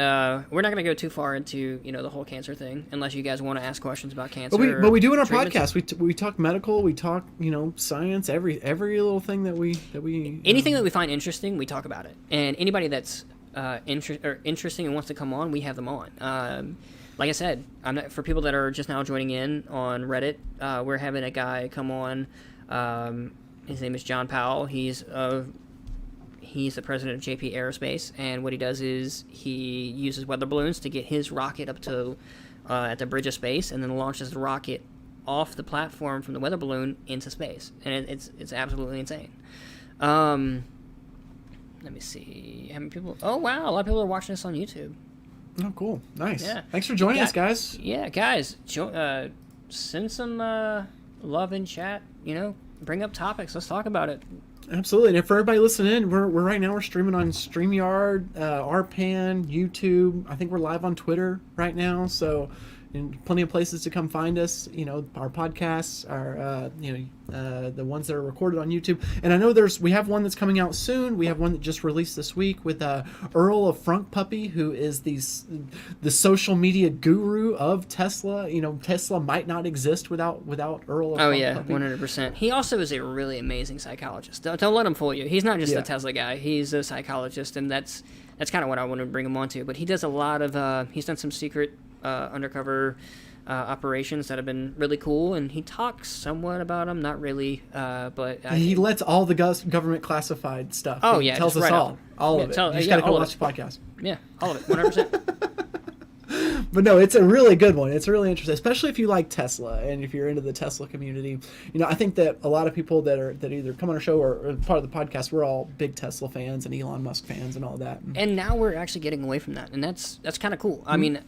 we're not going to go too far into, you know, the whole cancer thing, unless you guys want to ask questions about cancer. But we do in our podcast. We talk medical, we talk, you know, science, every little thing that we anything that we find interesting, we talk about it, and anybody that's interesting and wants to come on, we have them on. Like I said, for people that are just now joining in on Reddit, we're having a guy come on. His name is John Powell. He's the president of JP Aerospace, and what he does is he uses weather balloons to get his rocket up to at the bridge of space, and then launches the rocket off the platform from the weather balloon into space, and it's absolutely insane. Let me see how many people. Oh wow, a lot of people are watching this on YouTube. Oh, cool, nice. Yeah. Thanks for joining us, guys. Yeah, guys, send some love in chat. You know, bring up topics. Let's talk about it. Absolutely. And for everybody listening in, we're right now, we're streaming on StreamYard, RPan, YouTube. I think we're live on Twitter right now. So, and plenty of places to come find us. You know, our podcasts are, the ones that are recorded on YouTube. And I know we have one that's coming out soon. We have one that just released this week with Earl of Frunkpuppy, who is the social media guru of Tesla. You know, Tesla might not exist without Earl of Frunkpuppy. Oh yeah, 100%. He also is a really amazing psychologist. Don't let him fool you. He's not just a Tesla guy. He's a psychologist, and that's kind of what I want to bring him on to. But he does a lot of. He's done some secret undercover operations that have been really cool, and he talks somewhat about them, not really, but he lets all the government classified stuff. Oh he yeah, tells us right all of it. You just gotta go watch the podcast. Yeah, all of it, 100%. But no, it's a really good one. It's really interesting, especially if you like Tesla and if you're into the Tesla community. You know, I think that a lot of people that either come on our show or part of the podcast, we're all big Tesla fans and Elon Musk fans and all that. And now we're actually getting away from that, and that's kind of cool. I mean,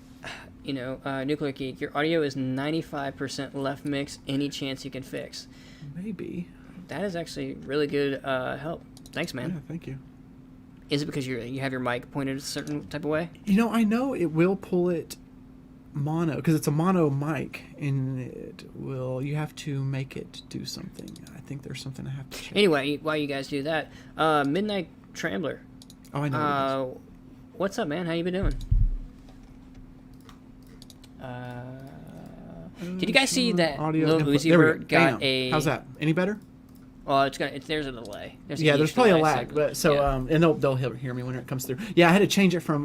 you know, Nuclear Geek, your audio is 95% left mix. Any chance you can fix? Maybe. That is actually really good help. Thanks, man. Yeah, thank you. Is it because you have your mic pointed a certain type of way? You know, I know it will pull it mono because it's a mono mic, and you have to make it do something. I think there's something I have to check. Anyway, while you guys do that, Midnight Trambler. Oh, I know. What's up, man? How you been doing? Did you guys see that Lil Uzi Vert got a? How's that? Any better? Well, there's a delay. There's probably a lag, but and they'll hear me when it comes through. Yeah, I had to change it from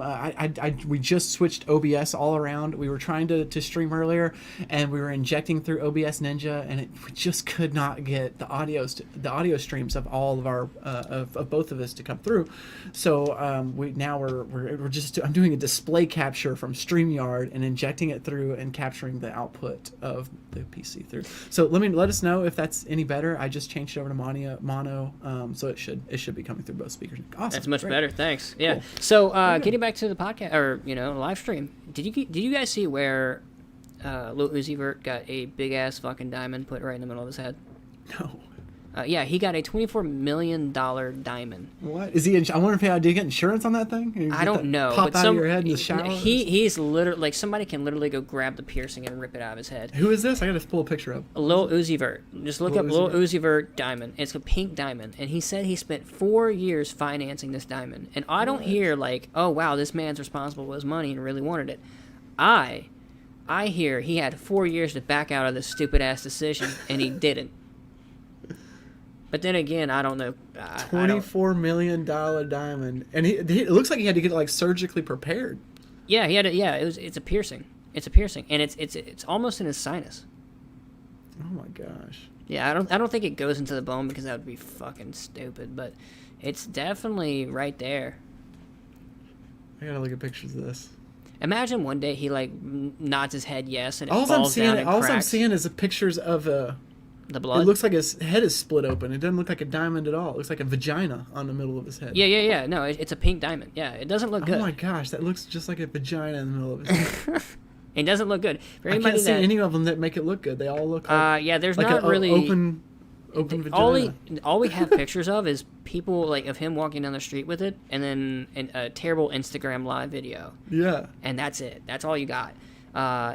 we just switched OBS all around. We were trying to stream earlier, and we were injecting through OBS Ninja, and we just could not get the audio streams of all of our of both of us to come through. So I'm doing a display capture from StreamYard and injecting it through and capturing the output of the PC through. So let us know if that's any better. I just changed it over to mono, so it should be coming through both speakers. Awesome. That's much better. Thanks. Yeah. Cool. So getting back to the podcast or live stream, did you guys see where Lil Uzi Vert got a big ass fucking diamond put right in the middle of his head? No. Yeah, he got a $24 million diamond. What is he? I wonder if he had to get insurance on that thing. You I get don't that know. Pop but out of your head in the shower. He's literally like somebody can literally go grab the piercing and rip it out of his head. Who is this? I gotta pull a picture up. Lil Uzi Vert. Just look up Lil Lil Uzi Vert diamond. It's a pink diamond, and he said he spent 4 years financing this diamond. And I don't hear like, oh wow, this man's responsible with his money and really wanted it. I hear he had 4 years to back out of this stupid ass decision, and he didn't. But then again, I don't know. $24 million diamond, and it looks like he had to get it like surgically prepared. Yeah, he had it. Yeah, it's a piercing. It's a piercing, and it's almost in his sinus. Oh my gosh. Yeah, I don't think it goes into the bone because that would be fucking stupid. But it's definitely right there. I gotta look at pictures of this. Imagine one day he like nods his head yes, and it All falls down and cracks. I'm seeing is pictures of the blood. It looks like his head is split open. It doesn't look like a diamond at all. It looks like a vagina on the middle of his head. Yeah. No, it's a pink diamond. Yeah, it doesn't look good. Oh my gosh, that looks just like a vagina in the middle of his head. It doesn't look good. For I can't see any of them that make it look good. They all look like yeah, there's like not really open vagina. All we have pictures of is people like of him walking down the street with it, and then a terrible Instagram live video. Yeah. And that's it. That's all you got.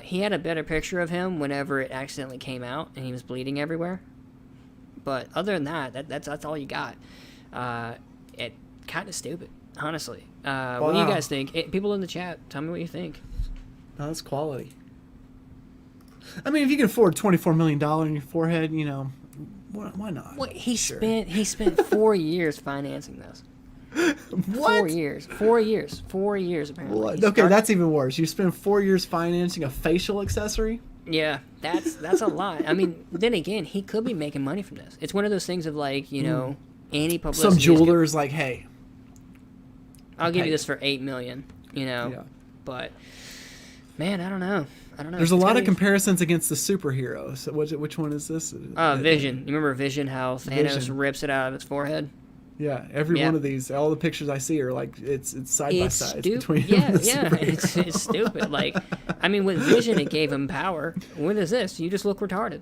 He had a better picture of him whenever it accidentally came out and he was bleeding everywhere. But other than that's all you got. It kind of stupid, honestly. What do you guys think? People in the chat, tell me what you think. No, that's quality. I mean, if you can afford $24 million in your forehead, you know, why not? Well, he spent 4 years financing this. What? 4 years. 4 years. 4 years apparently. What? Okay, that's even worse. You spend 4 years financing a facial accessory? Yeah, that's a lot. I mean, then again, he could be making money from this. It's one of those things of like, you know, any publicity. Some jeweler's like, hey, I'll give you this for $8 million. You know, yeah. But man, I don't know. There's a lot of comparisons against the superheroes. So which one is this? Vision. You remember Vision? How Thanos rips it out of its forehead? Yeah, every one of these, all the pictures I see are like it's side by side between. Yeah, it's stupid. Like, I mean, with Vision, it gave him power. When is this? You just look retarded.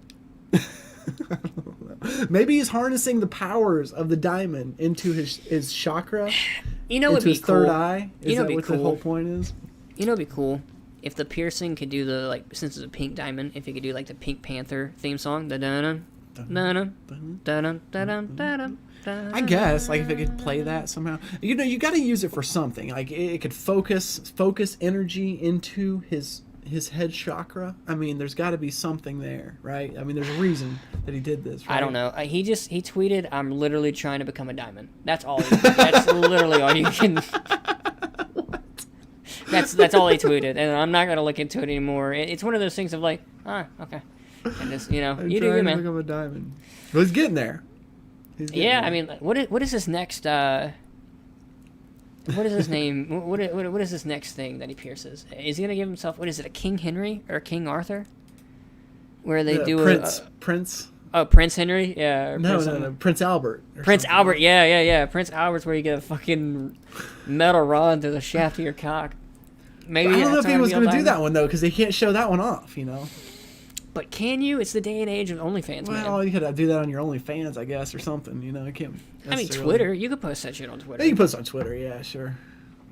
Maybe he's harnessing the powers of the diamond into his chakra. You know, into it'd be his cool. third eye. Is that what the whole point is? You know, it'd be cool if the piercing could do the like, since it's a pink diamond, if it could do like the Pink Panther theme song, the dun dun dun dun dun dun. I guess, like, if it could play that somehow. You know, you got to use it for something. Like, it could focus energy into his head chakra. I mean, there's got to be something there, right? I mean, there's a reason that he did this, right? I don't know. He tweeted, "I'm literally trying to become a diamond." That's all. That's literally all you can. That's all he tweeted, and I'm not gonna look into it anymore. It's one of those things of like, okay, and just, you know, you do you, man. Become a diamond. Well, he's getting there. Yeah, I mean, what is this next? What is his name? What is this next thing that he pierces? Is he gonna give himself? What is it? A King Henry or a King Arthur? Where they do Prince. Oh, Prince Henry. Yeah. No. Prince Albert. Prince Albert. Yeah. Prince Albert's where you get a fucking metal rod through the shaft of your cock. Maybe I don't know if he was going to do that one though, because they can't show that one off, you know. But can you? It's the day and age of OnlyFans, man. Well, you could do that on your OnlyFans, I guess, or something. You know, I can't. I mean, Twitter. You could post that shit on Twitter. Yeah, you can post it on Twitter. Yeah, sure.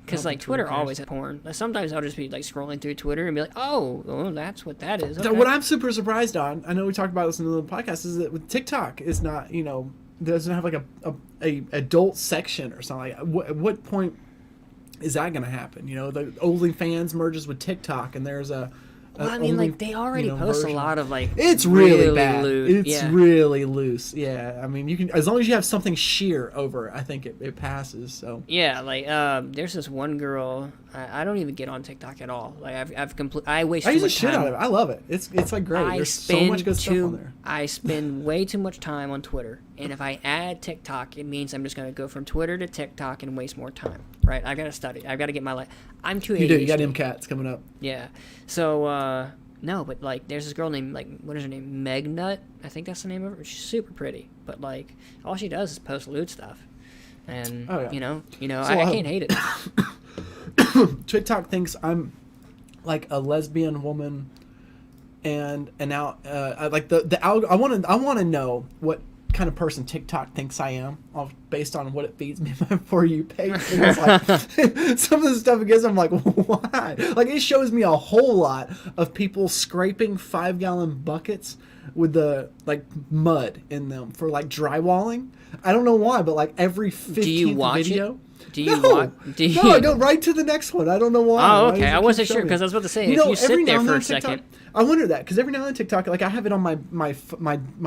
Because like Twitter always has porn. Sometimes I'll just be like scrolling through Twitter and be like, oh, that's what that is. Okay. What I'm super surprised on, I know we talked about this in the podcast, is that with TikTok is not, you know, doesn't have like a adult section or something. Like, at what point is that going to happen? You know, the OnlyFans merges with TikTok, and there's a. Well, I mean, like, they already post a lot of, like, it's really bad. Loose. It's really loose. Yeah, I mean, you can, as long as you have something sheer over, I think it passes. So yeah, like, there's this one girl. I don't even get on TikTok at all. Like, I waste. I use the shit out of it. I love it. It's like great. There's so much good stuff on there. I spend way too much time on Twitter, and if I add TikTok, it means I'm just going to go from Twitter to TikTok and waste more time. Right? I've got to study. I've got to get my life. I'm too ADHD. You do. You got MCATs coming up. Yeah. So no, but like, there's this girl named, like, what is her name? Megnut, I think that's the name of her. She's super pretty, but like, all she does is post lewd stuff, and you know, so, I can't hate it. TikTok thinks I'm like a lesbian woman, and now like the I want to know what kind of person TikTok thinks I am, based on what it feeds me on my For You page. And it's like, some of the stuff it gives, I'm like, why? Like, it shows me a whole lot of people scraping 5-gallon buckets with the like mud in them for like drywalling. I don't know why, but like every 15th video. It? Do you watch? No, I go right to the next one. I don't know why. Oh, okay. I wasn't sure because I was about to say, if you sit there for a second. I wonder that because every now and then TikTok, like I have it on my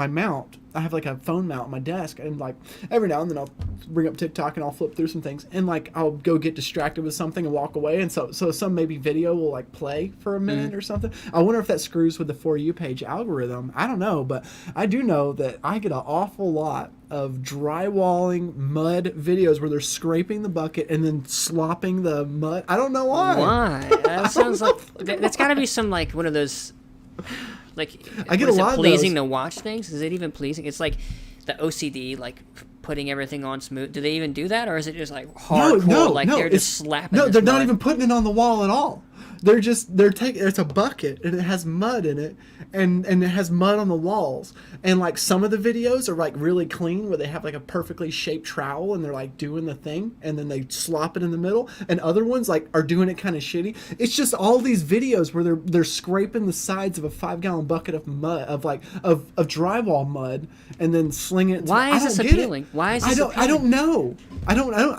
mount. I have like a phone mount on my desk, and like every now and then I'll bring up TikTok and I'll flip through some things, and like I'll go get distracted with something and walk away, and so some maybe video will like play for a minute or something. I wonder if that screws with the For You page algorithm. I don't know, but I do know that I get an awful lot of drywalling mud videos where they're scraping the bucket and then slopping the mud. I don't know why. Why? That sounds like that's got to be some like one of those like. I get a lot of pleasing those. to watch things. Is it even pleasing? It's like the OCD, like putting everything on smooth. Do they even do that, or is it just like hardcore? They're just slapping. No, they're not mud? even putting it on the wall at all. They're taking, it's a bucket and it has mud in it, and it has mud on the walls, and like some of the videos are like really clean where they have like a perfectly shaped trowel and they're like doing the thing and then they slop it in the middle, and other ones like are doing it kind of shitty. It's just all these videos where they're scraping the sides of a 5-gallon bucket of mud of drywall mud and then slinging it. Why is this appealing? Why is this appealing? I don't know. I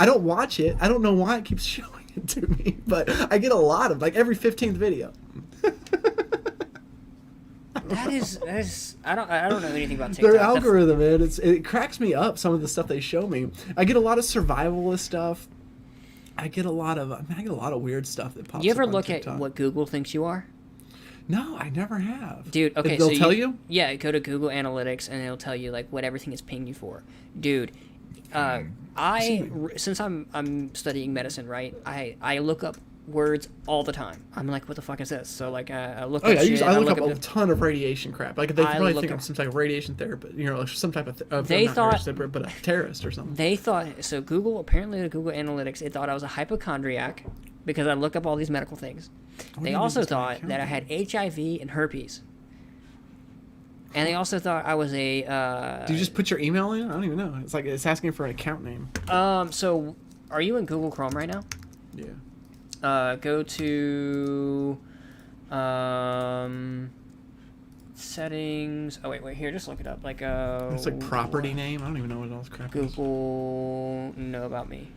don't watch it. I don't know why it keeps showing it to me, but I get a lot of like every 15th video. That is I don't know anything about TikTok. Their algorithm, man, it cracks me up. Some of the stuff they show me. I get a lot of survivalist stuff. I get a lot of weird stuff that pops. You ever up on look TikTok. at what Google thinks you are? No, I never have. Dude, okay, they'll tell you? Yeah, go to Google Analytics and it'll tell you like what everything is pinging you for. Dude, since I'm studying medicine, right? I look up words all the time. I'm like, what the fuck is this? So like I look up shit. I look up a ton of radiation crap. Like they probably think I'm some type of radiation therapist, some type of they thought, but a terrorist or something. They thought so. Google Analytics, it thought I was a hypochondriac because I look up all these medical things. They also thought that I had HIV and herpes. And they also thought I was a. Do you just put your email in? I don't even know. It's like it's asking for an account name. So, are you in Google Chrome right now? Yeah. Go to settings. Oh wait, here. Just look it up. Like it's like property name. I don't even know what else crap is. Google know about me.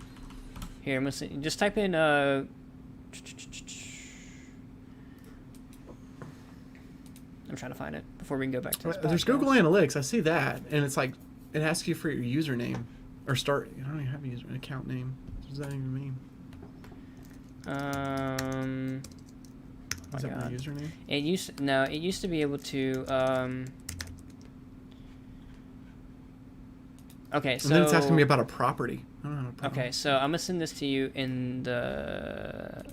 Here, I'm gonna see, just type in I'm trying to find it before we can go back to this. There's Google Analytics. I see that, and it's like it asks you for your username or start. I don't even have a user account name. What does that even mean? Is that my username? It used to be able to. Okay, so and then it's asking me about a property. I don't know. Okay, so I'm gonna send this to you in the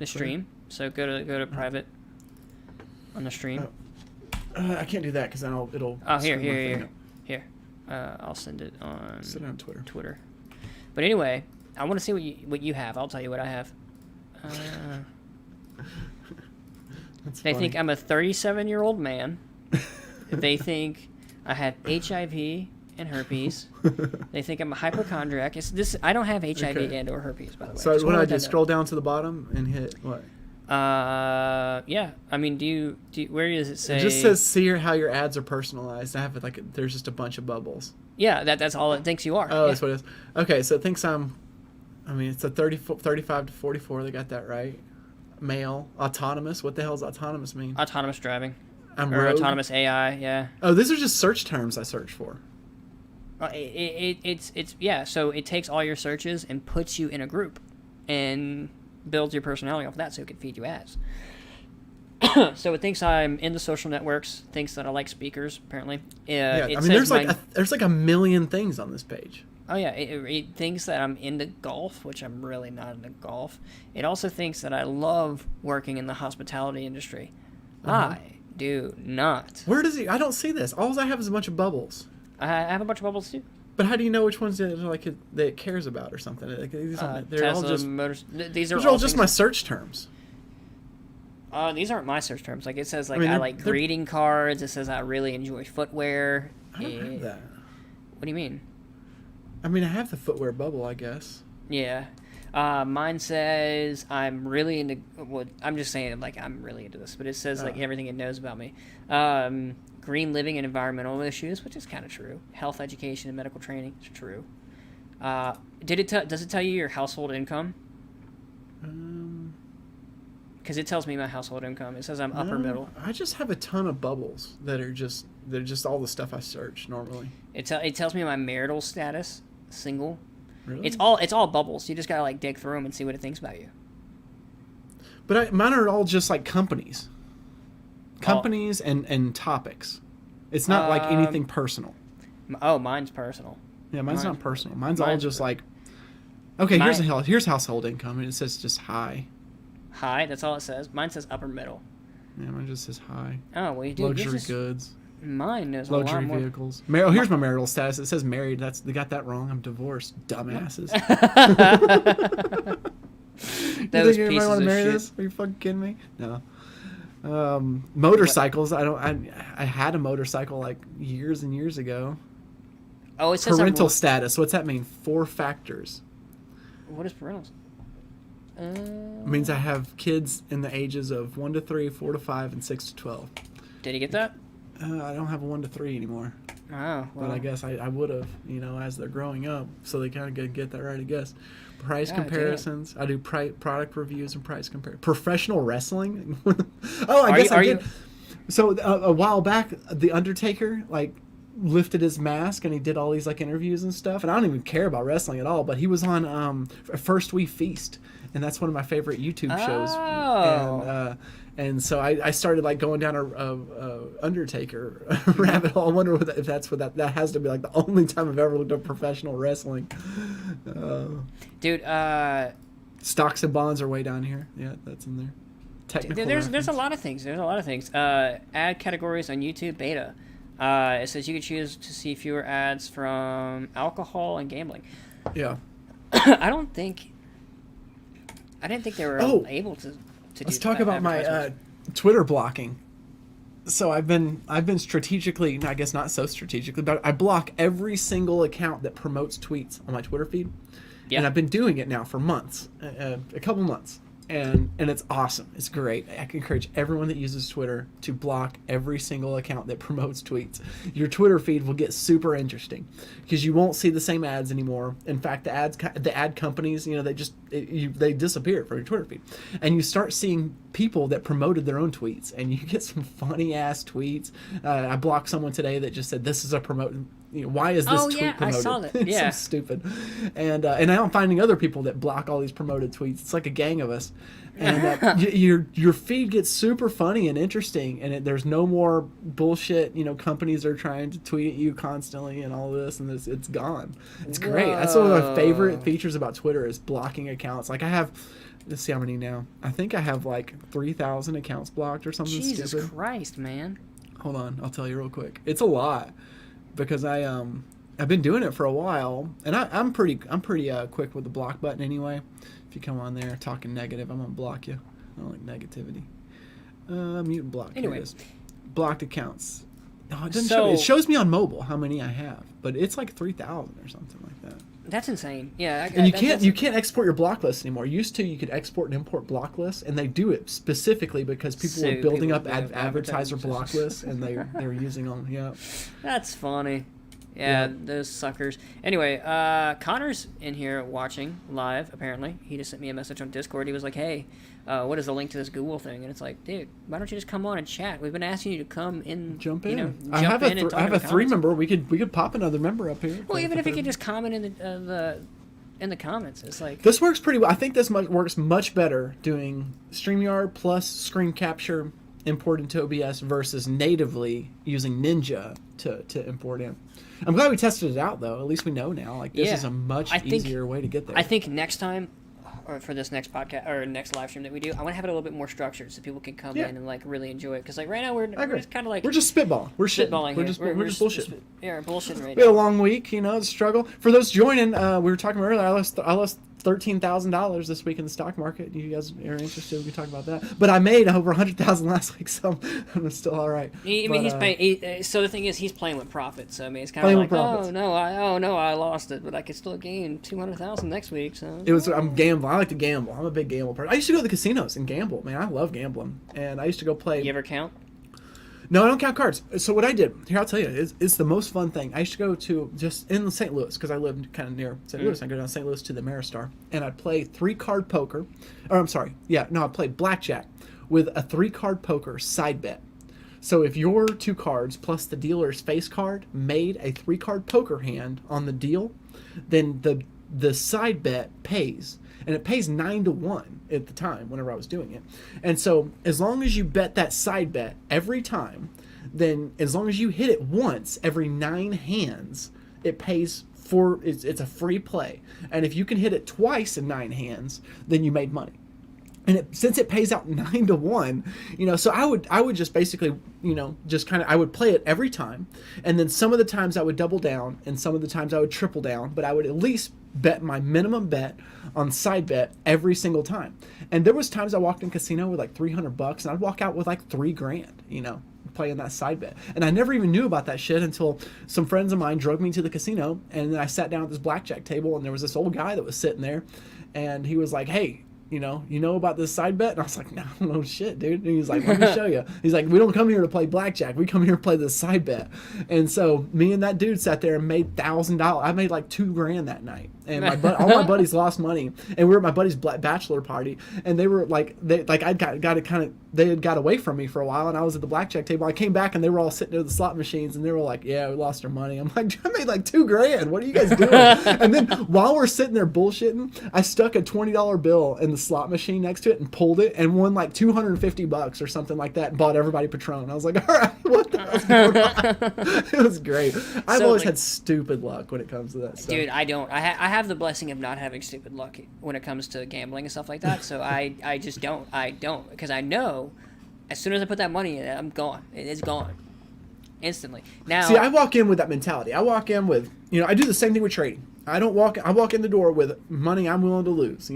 stream. So go to private on the stream. I can't do that because then it'll. Oh, here. I'll send it on. Send it on Twitter. But anyway, I want to see what you have. I'll tell you what I have. They think I'm a 37-year-old man. They think I have HIV and herpes. They think I'm a hypochondriac. I don't have HIV and or herpes, by the way. So what do I do? Scroll down to the bottom and hit what? Yeah. I mean, do you where does it say? It just says see how your ads are personalized. I have it like there's just a bunch of bubbles. Yeah, that's all it thinks you are. Oh, that's what it is. Okay, so it thinks it's a 35 to 44. They got that right. Male, autonomous. What the hell does autonomous mean? Autonomous driving. I'm or rogue. Autonomous AI. Yeah. Oh, these are just search terms I search for. It's So it takes all your searches and puts you in a group, and builds your personality off that, so it can feed you ads. So it thinks I'm in the social networks. Thinks that I like speakers. Apparently. I mean, there's like a million things on this page. Oh yeah, it thinks that I'm into golf, which I'm really not into golf. It also thinks that I love working in the hospitality industry. I do not. Where does he? I don't see this. All I have is a bunch of bubbles. I have a bunch of bubbles too. But how do you know which ones that it cares about or something? They're Tesla, all just Motors. These are all just my search terms. These aren't my search terms. Like it says, I like greeting cards. It says I really enjoy footwear. I don't have that. do you mean? I mean, I have the footwear bubble, I guess. Yeah. Mine says I'm really into. Well, I'm just saying like I'm really into this, but it says like everything it knows about me. Green living and environmental issues, which is kind of true. Health education and medical training is true. Does it tell you your household income? Because it tells me my household income. It says I'm upper middle. I just have a ton of bubbles they're just all the stuff I search normally. It tells me my marital status, single. Really? It's all bubbles. You just gotta like dig through them and see what it thinks about you. But mine are all just like companies and topics. It's not like anything personal. Oh, mine's personal. Yeah, mine's not personal. Mine's all just like. Okay, here's household income, and it says just high. High. That's all it says. Mine says upper middle. Yeah, mine just says high. Oh well, you do luxury goods. Mine knows a lot luxury more. Vehicles. Here's my marital status. It says married. They got that wrong. I'm divorced. Dumbasses. Those you think pieces want to of marry shit. this? Are you fucking kidding me? No. Motorcycles. I had a motorcycle like years and years ago. Oh, it says Parental status. What's that mean? 4 factors. What is parental? It means I have kids in the ages of 1 to 3, 4 to 5, and 6 to 12. Did he get that? I don't have a 1 to 3 anymore. Oh, well. But I guess I would have, as they're growing up, so they kind of get that right, I guess. Price comparisons. I do product reviews and price compare. Professional wrestling. I guess I did. So a while back, the Undertaker lifted his mask and he did all these interviews and stuff. And I don't even care about wrestling at all. But he was on First We Feast, and that's one of my favorite YouTube shows. Oh. And so I started going down a Undertaker rabbit hole. I wonder if that's what that has to be the only time I've ever looked at professional wrestling. Dude, stocks and bonds are way down here. Yeah, that's in there. Technical. There's a lot of things. Ad categories on YouTube beta. It says you can choose to see fewer ads from alcohol and gambling. Yeah. I didn't think they were able to Let's talk about my Twitter blocking. So I've been strategically, I guess not so strategically, but I block every single account that promotes tweets on my Twitter feed. Yeah. And I've been doing it now for months, a couple months. And it's awesome. It's great. I can encourage everyone that uses Twitter to block every single account that promotes tweets. Your Twitter feed will get super interesting because you won't see the same ads anymore. In fact, the ad companies, they disappear from your Twitter feed, and you start seeing people that promoted their own tweets, and you get some funny ass tweets. I blocked someone today that just said, "This is a promote." Why is this tweet promoted? I saw that. It's Yeah. so stupid. And now I'm finding other people that block all these promoted tweets. It's like a gang of us. And your feed gets super funny and interesting, and there's no more bullshit. Companies are trying to tweet at you constantly and all this, and it's gone. It's great. That's one of my favorite features about Twitter is blocking accounts. I have, let's see how many now. I think I have 3,000 accounts blocked or something Jesus stupid. Christ, man. Hold on, I'll tell you real quick. It's a lot. Because I've been doing it for a while, and I'm pretty quick with the block button anyway. If you come on there talking negative, I'm gonna block you. I don't like negativity. Mute and block. Anyway, here it is. Blocked accounts. No, it doesn't show. It shows me on mobile how many I have, but it's 3,000 or something like that. That's insane. Yeah, and you can't export your block list anymore. Used to, you could export and import block lists, and they do it specifically because people were building up advertiser block lists, and they were using them. Yeah, that's funny. Yeah, those suckers. Anyway, Connor's in here watching live. Apparently, he just sent me a message on Discord. He was like, "Hey, what is the link to this Google thing?" And it's like, dude, why don't you just come on and chat? We've been asking you to come in, jump in. I have a 3-member. We could pop another member up here. Well, even if you could just comment in the comments, it's like this works pretty well. I think this works much better doing StreamYard plus screen capture import into OBS versus natively using Ninja to import in. I'm glad we tested it out though. At least we know now. This is a much easier way to get there. I think next time, or for this next podcast or next live stream that we do, I want to have it a little bit more structured so people can come in and really enjoy it. Because right now we're just kind of we're just spitballing. We're spitballing. We're just bullshitting. We're bullshitting right now. We had a long week, the struggle. For those joining, we were talking earlier. I lost $13,000 this week in the stock market. You guys are interested? We can talk about that. But I made over 100,000 last week, so I'm still all right. He's paying. So the thing is, he's playing with profit. So I mean, it's kind Playing of with like, profits. oh no, I lost it, but I could still gain 200,000 next week. So I'm gambling. I like to gamble. I'm a big gamble person. I used to go to the casinos and gamble. Man, I love gambling. And I used to go play. You ever count? No, I don't count cards. So what I did, here I'll tell you, it's the most fun thing. I used to go to just in St. Louis because I lived kind of near St. Louis. I go down to St. Louis to the Ameristar, and I'd play 3-card poker, or I'm sorry, I'd play blackjack with a 3-card poker side bet. So if your 2 cards plus the dealer's face card made a 3-card poker hand on the deal, then the side bet pays. And it pays 9-1 at the time whenever I was doing it. And so as long as you bet that side bet every time, then as long as you hit it once every 9 hands, it pays for, it's a free play. And if you can hit it twice in 9 hands, then you made money. And since it pays out 9-1, so I would just basically, just kind of, I would play it every time. And then some of the times I would double down and some of the times I would triple down, but I would at least bet my minimum bet on side bet every single time. And there was times I walked in casino with like $300 and I'd walk out with like $3,000, playing that side bet. And I never even knew about that shit until some friends of mine drug me to the casino. And then I sat down at this blackjack table and there was this old guy that was sitting there and he was like, hey, you know about this side bet? And I was like, no, I don't know shit, dude. And he's like, let me show you. He's like, we don't come here to play blackjack. We come here to play this side bet. And so me and that dude sat there and made $1,000. I made like $2,000 that night. And all my buddies lost money. And we were at my buddy's bachelor party. And they were like, they had got away from me for a while. And I was at the blackjack table. I came back and they were all sitting at the slot machines. And they were like, yeah, we lost our money. I'm like, I made like $2,000. What are you guys doing? And then while we're sitting there bullshitting, I stuck a $20 bill in the slot machine next to it and pulled it and won like $250 or something like that and bought everybody Patron. I was like, all right, what the hell's going on? It was great. I've always had stupid luck when it comes to that stuff. Dude, I don't. I have the blessing of not having stupid luck when it comes to gambling and stuff like that. So I just don't. I don't. Because I know as soon as I put that money in, I'm gone. It's gone. Instantly. Now, see, I walk in with that mentality. I walk in with, I do the same thing with trading. I walk in the door with money I'm willing to lose,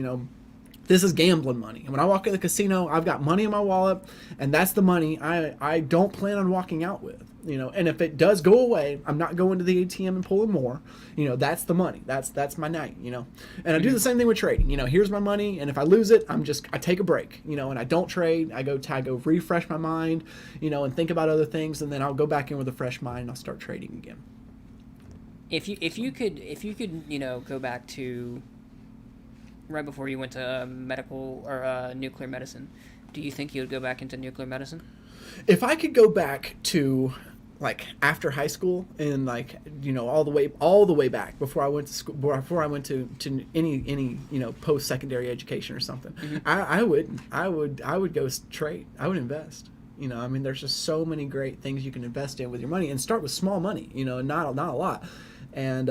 This is gambling money. And when I walk in the casino, I've got money in my wallet, and that's the money I don't plan on walking out with. And if it does go away, I'm not going to the ATM and pulling more. That's the money. That's my night, And I do the same thing with trading. Here's my money, and if I lose it, I take a break, and I don't trade. I go refresh my mind, and think about other things, and then I'll go back in with a fresh mind and I'll start trading again. If you could go back to right before you went to medical or nuclear medicine, do you think you would go back into nuclear medicine? If I could go back to like after high school and like all the way back before I went to school, before I went to any post secondary education or something, I would go trade. I would invest. There's just so many great things you can invest in with your money, and start with small money. Not a lot, and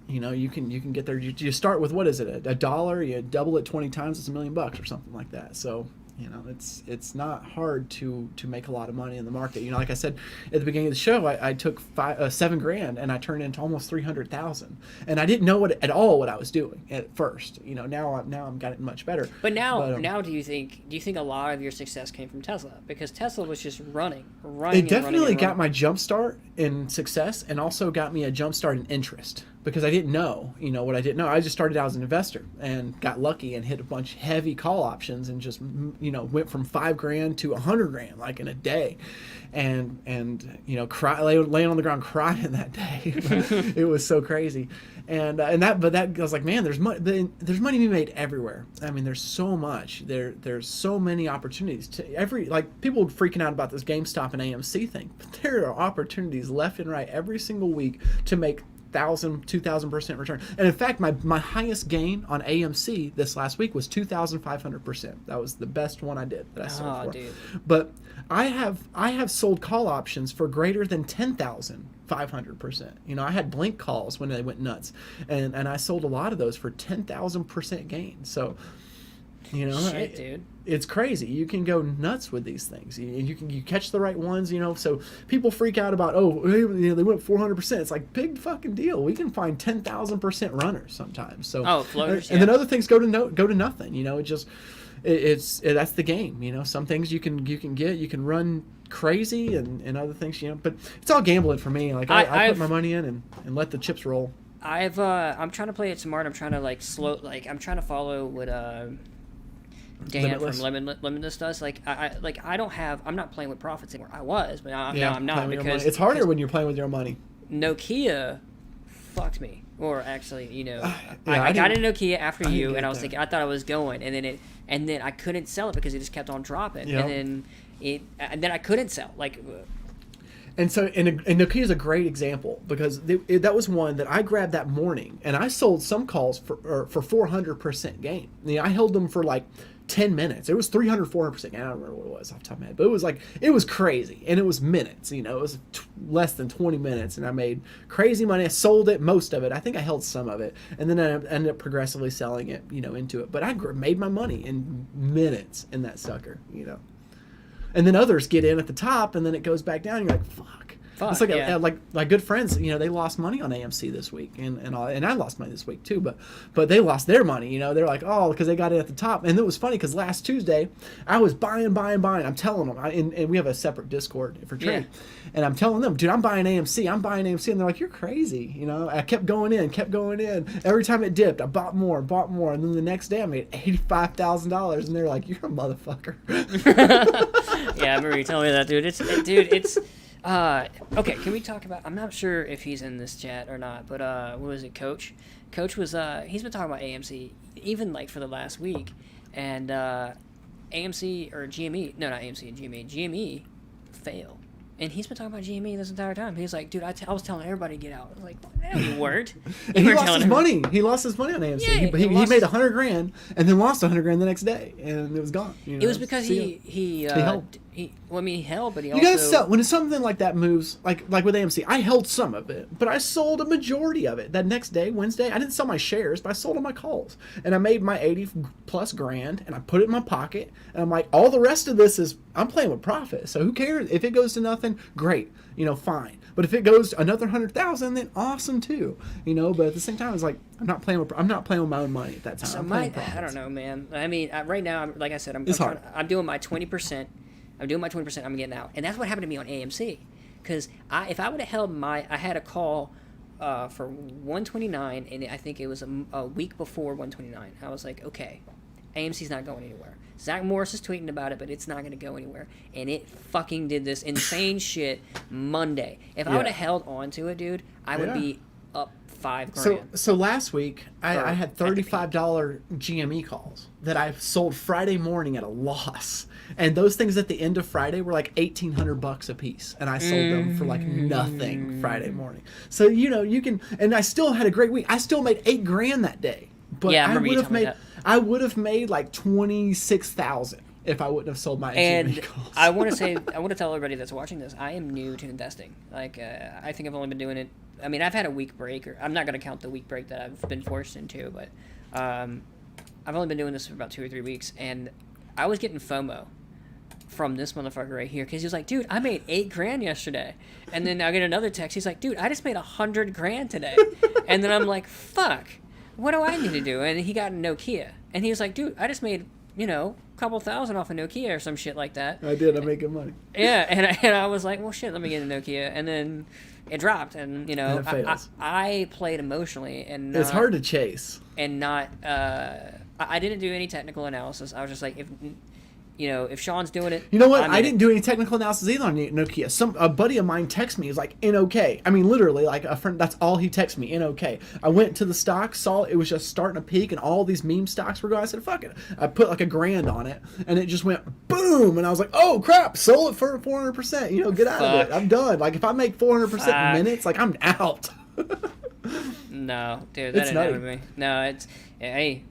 you can get there. You start with, what is it, $1? You double it 20 times, it's $1 million or something like that. So it's not hard to make a lot of money in the market. Like I said at the beginning of the show, I took $7,000 and I turned into almost 300,000, and I didn't know what I was doing at first. Now I'm got it much better. But now do you think a lot of your success came from Tesla? Because Tesla was just running. It definitely got my jump start in success, and also got me a jump start in interest. Because I didn't know, what I didn't know. I just started out as an investor and got lucky and hit a bunch of heavy call options and just, went from $5,000 to $100,000 like in a day, and laying on the ground crying that day. It was so crazy, and that I was like, man, there's money to be made everywhere. There's so much there's so many opportunities to people freaking out about this GameStop and AMC thing, but there are opportunities left and right every single week to make 2,000% return. And in fact, my highest gain on AMC this last week was 2,500%. That was the best one I did that I sold for. Dude. But I have sold call options for greater than 10,500%. I had blink calls when they went nuts, and I sold a lot of those for 10,000% gain. So You know, Shit, dude. It's crazy. You can go nuts with these things. You catch the right ones. You know, so people freak out about they went 400%. It's like big fucking deal. We can find 10,000% runners sometimes. So floaters. And then other things go to nothing. You know, it's that's the game. You know, some things you can run crazy and other things. You know, but it's all gambling for me. Like I put my money in and let the chips roll. I'm trying to play it smart. I'm trying to I'm trying to follow what Dan Limitless. from Limitless does. I'm not playing with profits anymore. I was, but now I'm not, playing with your because money. It's harder when you're playing with your money. Nokia fucked me. Or actually, I got a Nokia after you, and I was that. thinking, I thought I was going, and then I couldn't sell it because it just kept on dropping, Yep. and then I couldn't sell. And so, and Nokia is a great example because that was one that I grabbed that morning, and I sold some calls for 400% gain. I held them for like 10 minutes. It was 300, 400% gain. I don't remember what it was off the top of my head, but it was crazy, and it was minutes. It was less than 20 minutes, and I made crazy money. I sold it, most of it. I think I held some of it, and then I ended up progressively selling it, into it. But I made my money in minutes in that sucker, And then others get in at the top, and then it goes back down. And you're like, fuck. It's like yeah. like good friends. They lost money on AMC this week, and I lost money this week too. But they lost their money. They're like, oh, because they got it at the top. And it was funny because last Tuesday I was buying. I'm telling them, and we have a separate Discord for trade, and I'm telling them, dude, I'm buying AMC, and they're like, you're crazy. I kept going in. Every time it dipped, I bought more, and then the next day I made $85,000, and they're like, you're a motherfucker. Yeah, I remember you telling me that, dude. It's okay, can we talk about, I'm not sure if he's in this chat or not, but what was it, Coach? Coach was he's been talking about AMC even for the last week, and AMC or GME, no, not AMC and GME fail. And he's been talking about GME this entire time. He's like, dude, I was telling everybody to get out. I was like, no, you weren't. And he lost his money. He lost his money on AMC. Yeah, he made $100,000 and then lost $100,000 the next day, and it was gone. It was because he held. He held, but he you also... gotta sell when something like that moves, like with AMC. I held some of it, but I sold a majority of it. That next day, Wednesday, I didn't sell my shares, but I sold all my calls, and I made my 80+ grand, and I put it in my pocket, and I'm like, all the rest of this is I'm playing with profit. So who cares if it goes to nothing? Great, fine. But if it goes to another 100,000, then awesome too. But at the same time, it's like I'm not playing with my own money at that time. So I don't know, man. I mean, right now, like I said, I'm doing my 20%. I'm doing my 20%. I'm getting out, and that's what happened to me on AMC. Because if I would have held I had a call for 129, and I think it was a week before 129. I was like, okay, AMC's not going anywhere. Zach Morris is tweeting about it, but it's not going to go anywhere. And it fucking did this insane shit Monday. If I would have held on to it, dude, I would be up $5,000. So last week I had $35 GME calls that I sold Friday morning at a loss, and those things at the end of Friday were like $1,800 a piece, and I sold them for like nothing Friday morning. So you can, and I still had a great week. I still made $8,000 that day, but yeah, I would have made like 26,000 if I wouldn't have sold my GME calls. I want to tell everybody that's watching this, I am new to investing. I think I've only been doing it. I mean, I've had a week break, or I'm not going to count the week break that I've been forced into, but I've only been doing this for about 2 or 3 weeks, and I was getting FOMO from this motherfucker right here, because he was like, dude, I made $8,000 yesterday, and then I get another text, he's like, dude, I just made $100,000 today, and then I'm like, fuck, what do I need to do? And he got a Nokia, and he was like, dude, I just made, a couple thousand off a Nokia or some shit like that. I did. I made good money. Yeah, and I was like, well, shit, let me get a Nokia, and then it dropped, and it fails. I played emotionally, and it's hard to chase, and not. I didn't do any technical analysis. I was just like, if Sean's doing it, you know what? I didn't do any technical analysis either on Nokia. A buddy of mine texted me. He was like, NOK. I mean, literally, like a friend. That's all he texted me. NOK. I went to the stock, saw it was just starting to peak, and all these meme stocks were going. I said, fuck it. I put like $1,000 on it, and it just went boom. And I was like, oh crap, sold it for 400%. Get out of it. I'm done. Like if I make 400% minutes, like I'm out. No, dude, that didn't happen to me. No, it's I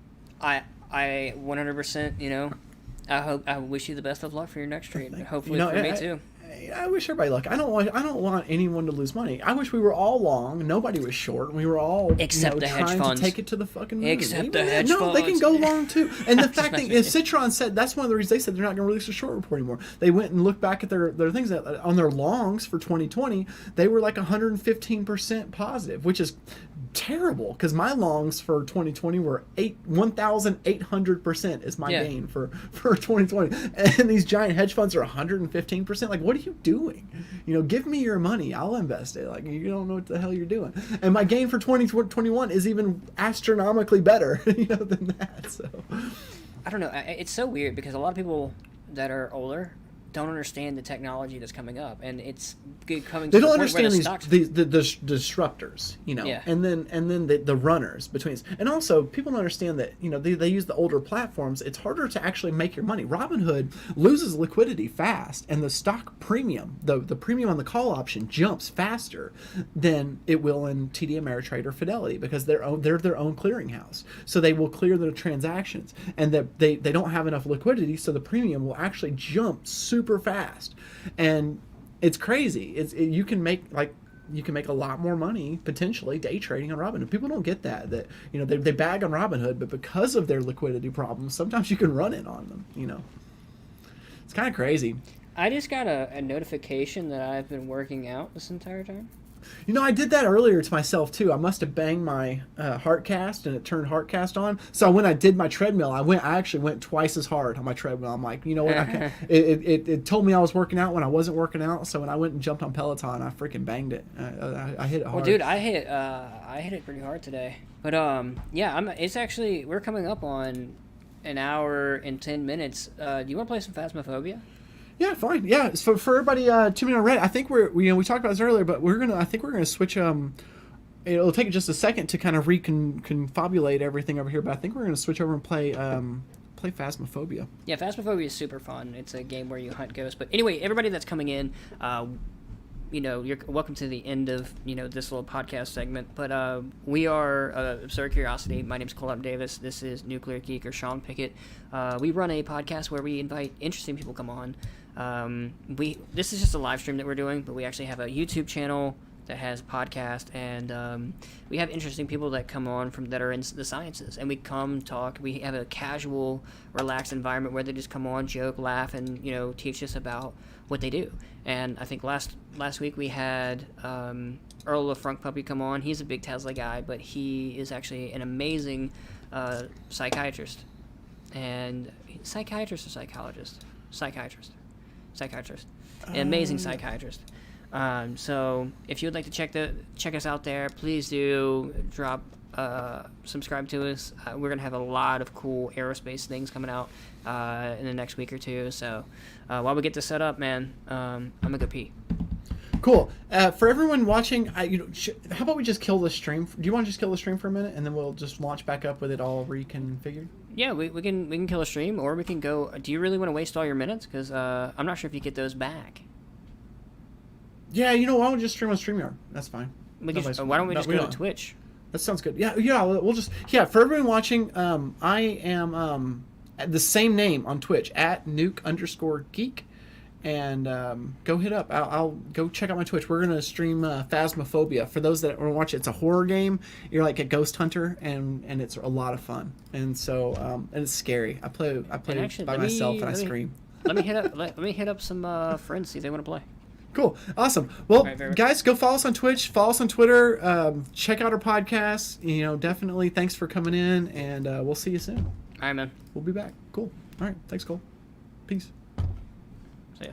100%. I wish you the best of luck for your next trade. Hopefully for me too. I wish everybody luck. I don't want anyone to lose money. I wish we were all long. Nobody was short. We were all Except the hedge trying funds. to take it to the fucking moon. Except the Even hedge no, they can funds. go long too. And the fact that Citron said that's one of the reasons they said they're not going to release a short report anymore. They went and looked back at their things that on their longs for 2020. They were like 115% positive, which is terrible because my longs for 2020 were 1,800% is my gain for 2020, and these giant hedge funds are 115%. Like, what are you doing? Give me your money, I'll invest it. Like, you don't know what the hell you're doing. And my gain for 2021 is even astronomically better than that. So I don't know. It's so weird because a lot of people that are older don't understand the technology that's coming up, and it's coming. They to don't the point where understand the disruptors, Yeah. and then the runners between. And also, people don't understand that they use the older platforms. It's harder to actually make your money. Robinhood loses liquidity fast, and the stock premium, the premium on the call option, jumps faster than it will in TD Ameritrade or Fidelity because they're their own clearinghouse. So they will clear their transactions, and they don't have enough liquidity, so the premium will actually jump super fast, and it's crazy. You can make a lot more money potentially day trading on Robinhood. People don't get that they bag on Robinhood, but because of their liquidity problems, sometimes you can run it on them. It's kind of crazy. I just got a notification that I've been working out this entire time. I did that earlier to myself too. I must have banged my Heartcast and it turned Heartcast on. So when I did my treadmill, I actually went twice as hard on my treadmill. I'm like, you know what? I can't. It told me I was working out when I wasn't working out. So when I went and jumped on Peloton, I freaking banged it. I hit it hard. Well, dude, I hit it pretty hard today. But it's actually, we're coming up on an hour and 10 minutes. Do you want to play some Phasmophobia? Yeah, fine. Yeah, so for everybody tuning in on Reddit, I think we talked about this earlier, but I think we're gonna switch. It'll take just a second to kind of reconfabulate everything over here, but I think we're gonna switch over and play Phasmophobia. Yeah, Phasmophobia is super fun. It's a game where you hunt ghosts. But anyway, everybody that's coming in, you're welcome to the end of this little podcast segment. But we are Absurd Curiosity. My name's Cole Davis. This is Nuclear Geek or Sean Pickett. We run a podcast where we invite interesting people come on. This is just a live stream that we're doing, but we actually have a YouTube channel that has a podcast, and we have interesting people that come on that are in the sciences, and we come talk. We have a casual, relaxed environment where they just come on, joke, laugh, and teach us about what they do. And I think last week we had Earl of Frunk Puppy come on. He's a big Tesla guy, but he is actually an amazing psychiatrist. And psychiatrist or psychologist? Psychiatrist. An amazing psychiatrist. So if you would like to check us out there, please do subscribe to us. We're gonna have a lot of cool aerospace things coming out in the next week or two. So while we get this set up, man, I'm gonna go pee. Cool. For everyone watching, how about we just kill the stream? Do you want to just kill the stream for a minute, and then we'll just launch back up with it all reconfigured? Yeah, we can kill a stream, or we can go. Do you really want to waste all your minutes? Because I'm not sure if you get those back. Yeah, why don't we just stream on StreamYard? That's fine. Why don't we just go to Twitch? That sounds good. Yeah. We'll just for everyone watching, I am the same name on Twitch @nuke_geek, and go hit up. I'll go check out my Twitch. We're gonna stream Phasmophobia. For those that want to watch it, it's a horror game. You're like a ghost hunter, and it's a lot of fun. And so and it's scary. I play by myself and I scream. Let me hit up some friends, see if they want to play. Cool. Awesome. Well, right, guys, go follow us on Twitch. Follow us on Twitter. Check out our podcast. Definitely thanks for coming in, and we'll see you soon. All right, man. We'll be back. Cool. All right. Thanks, Cole. Peace. See ya.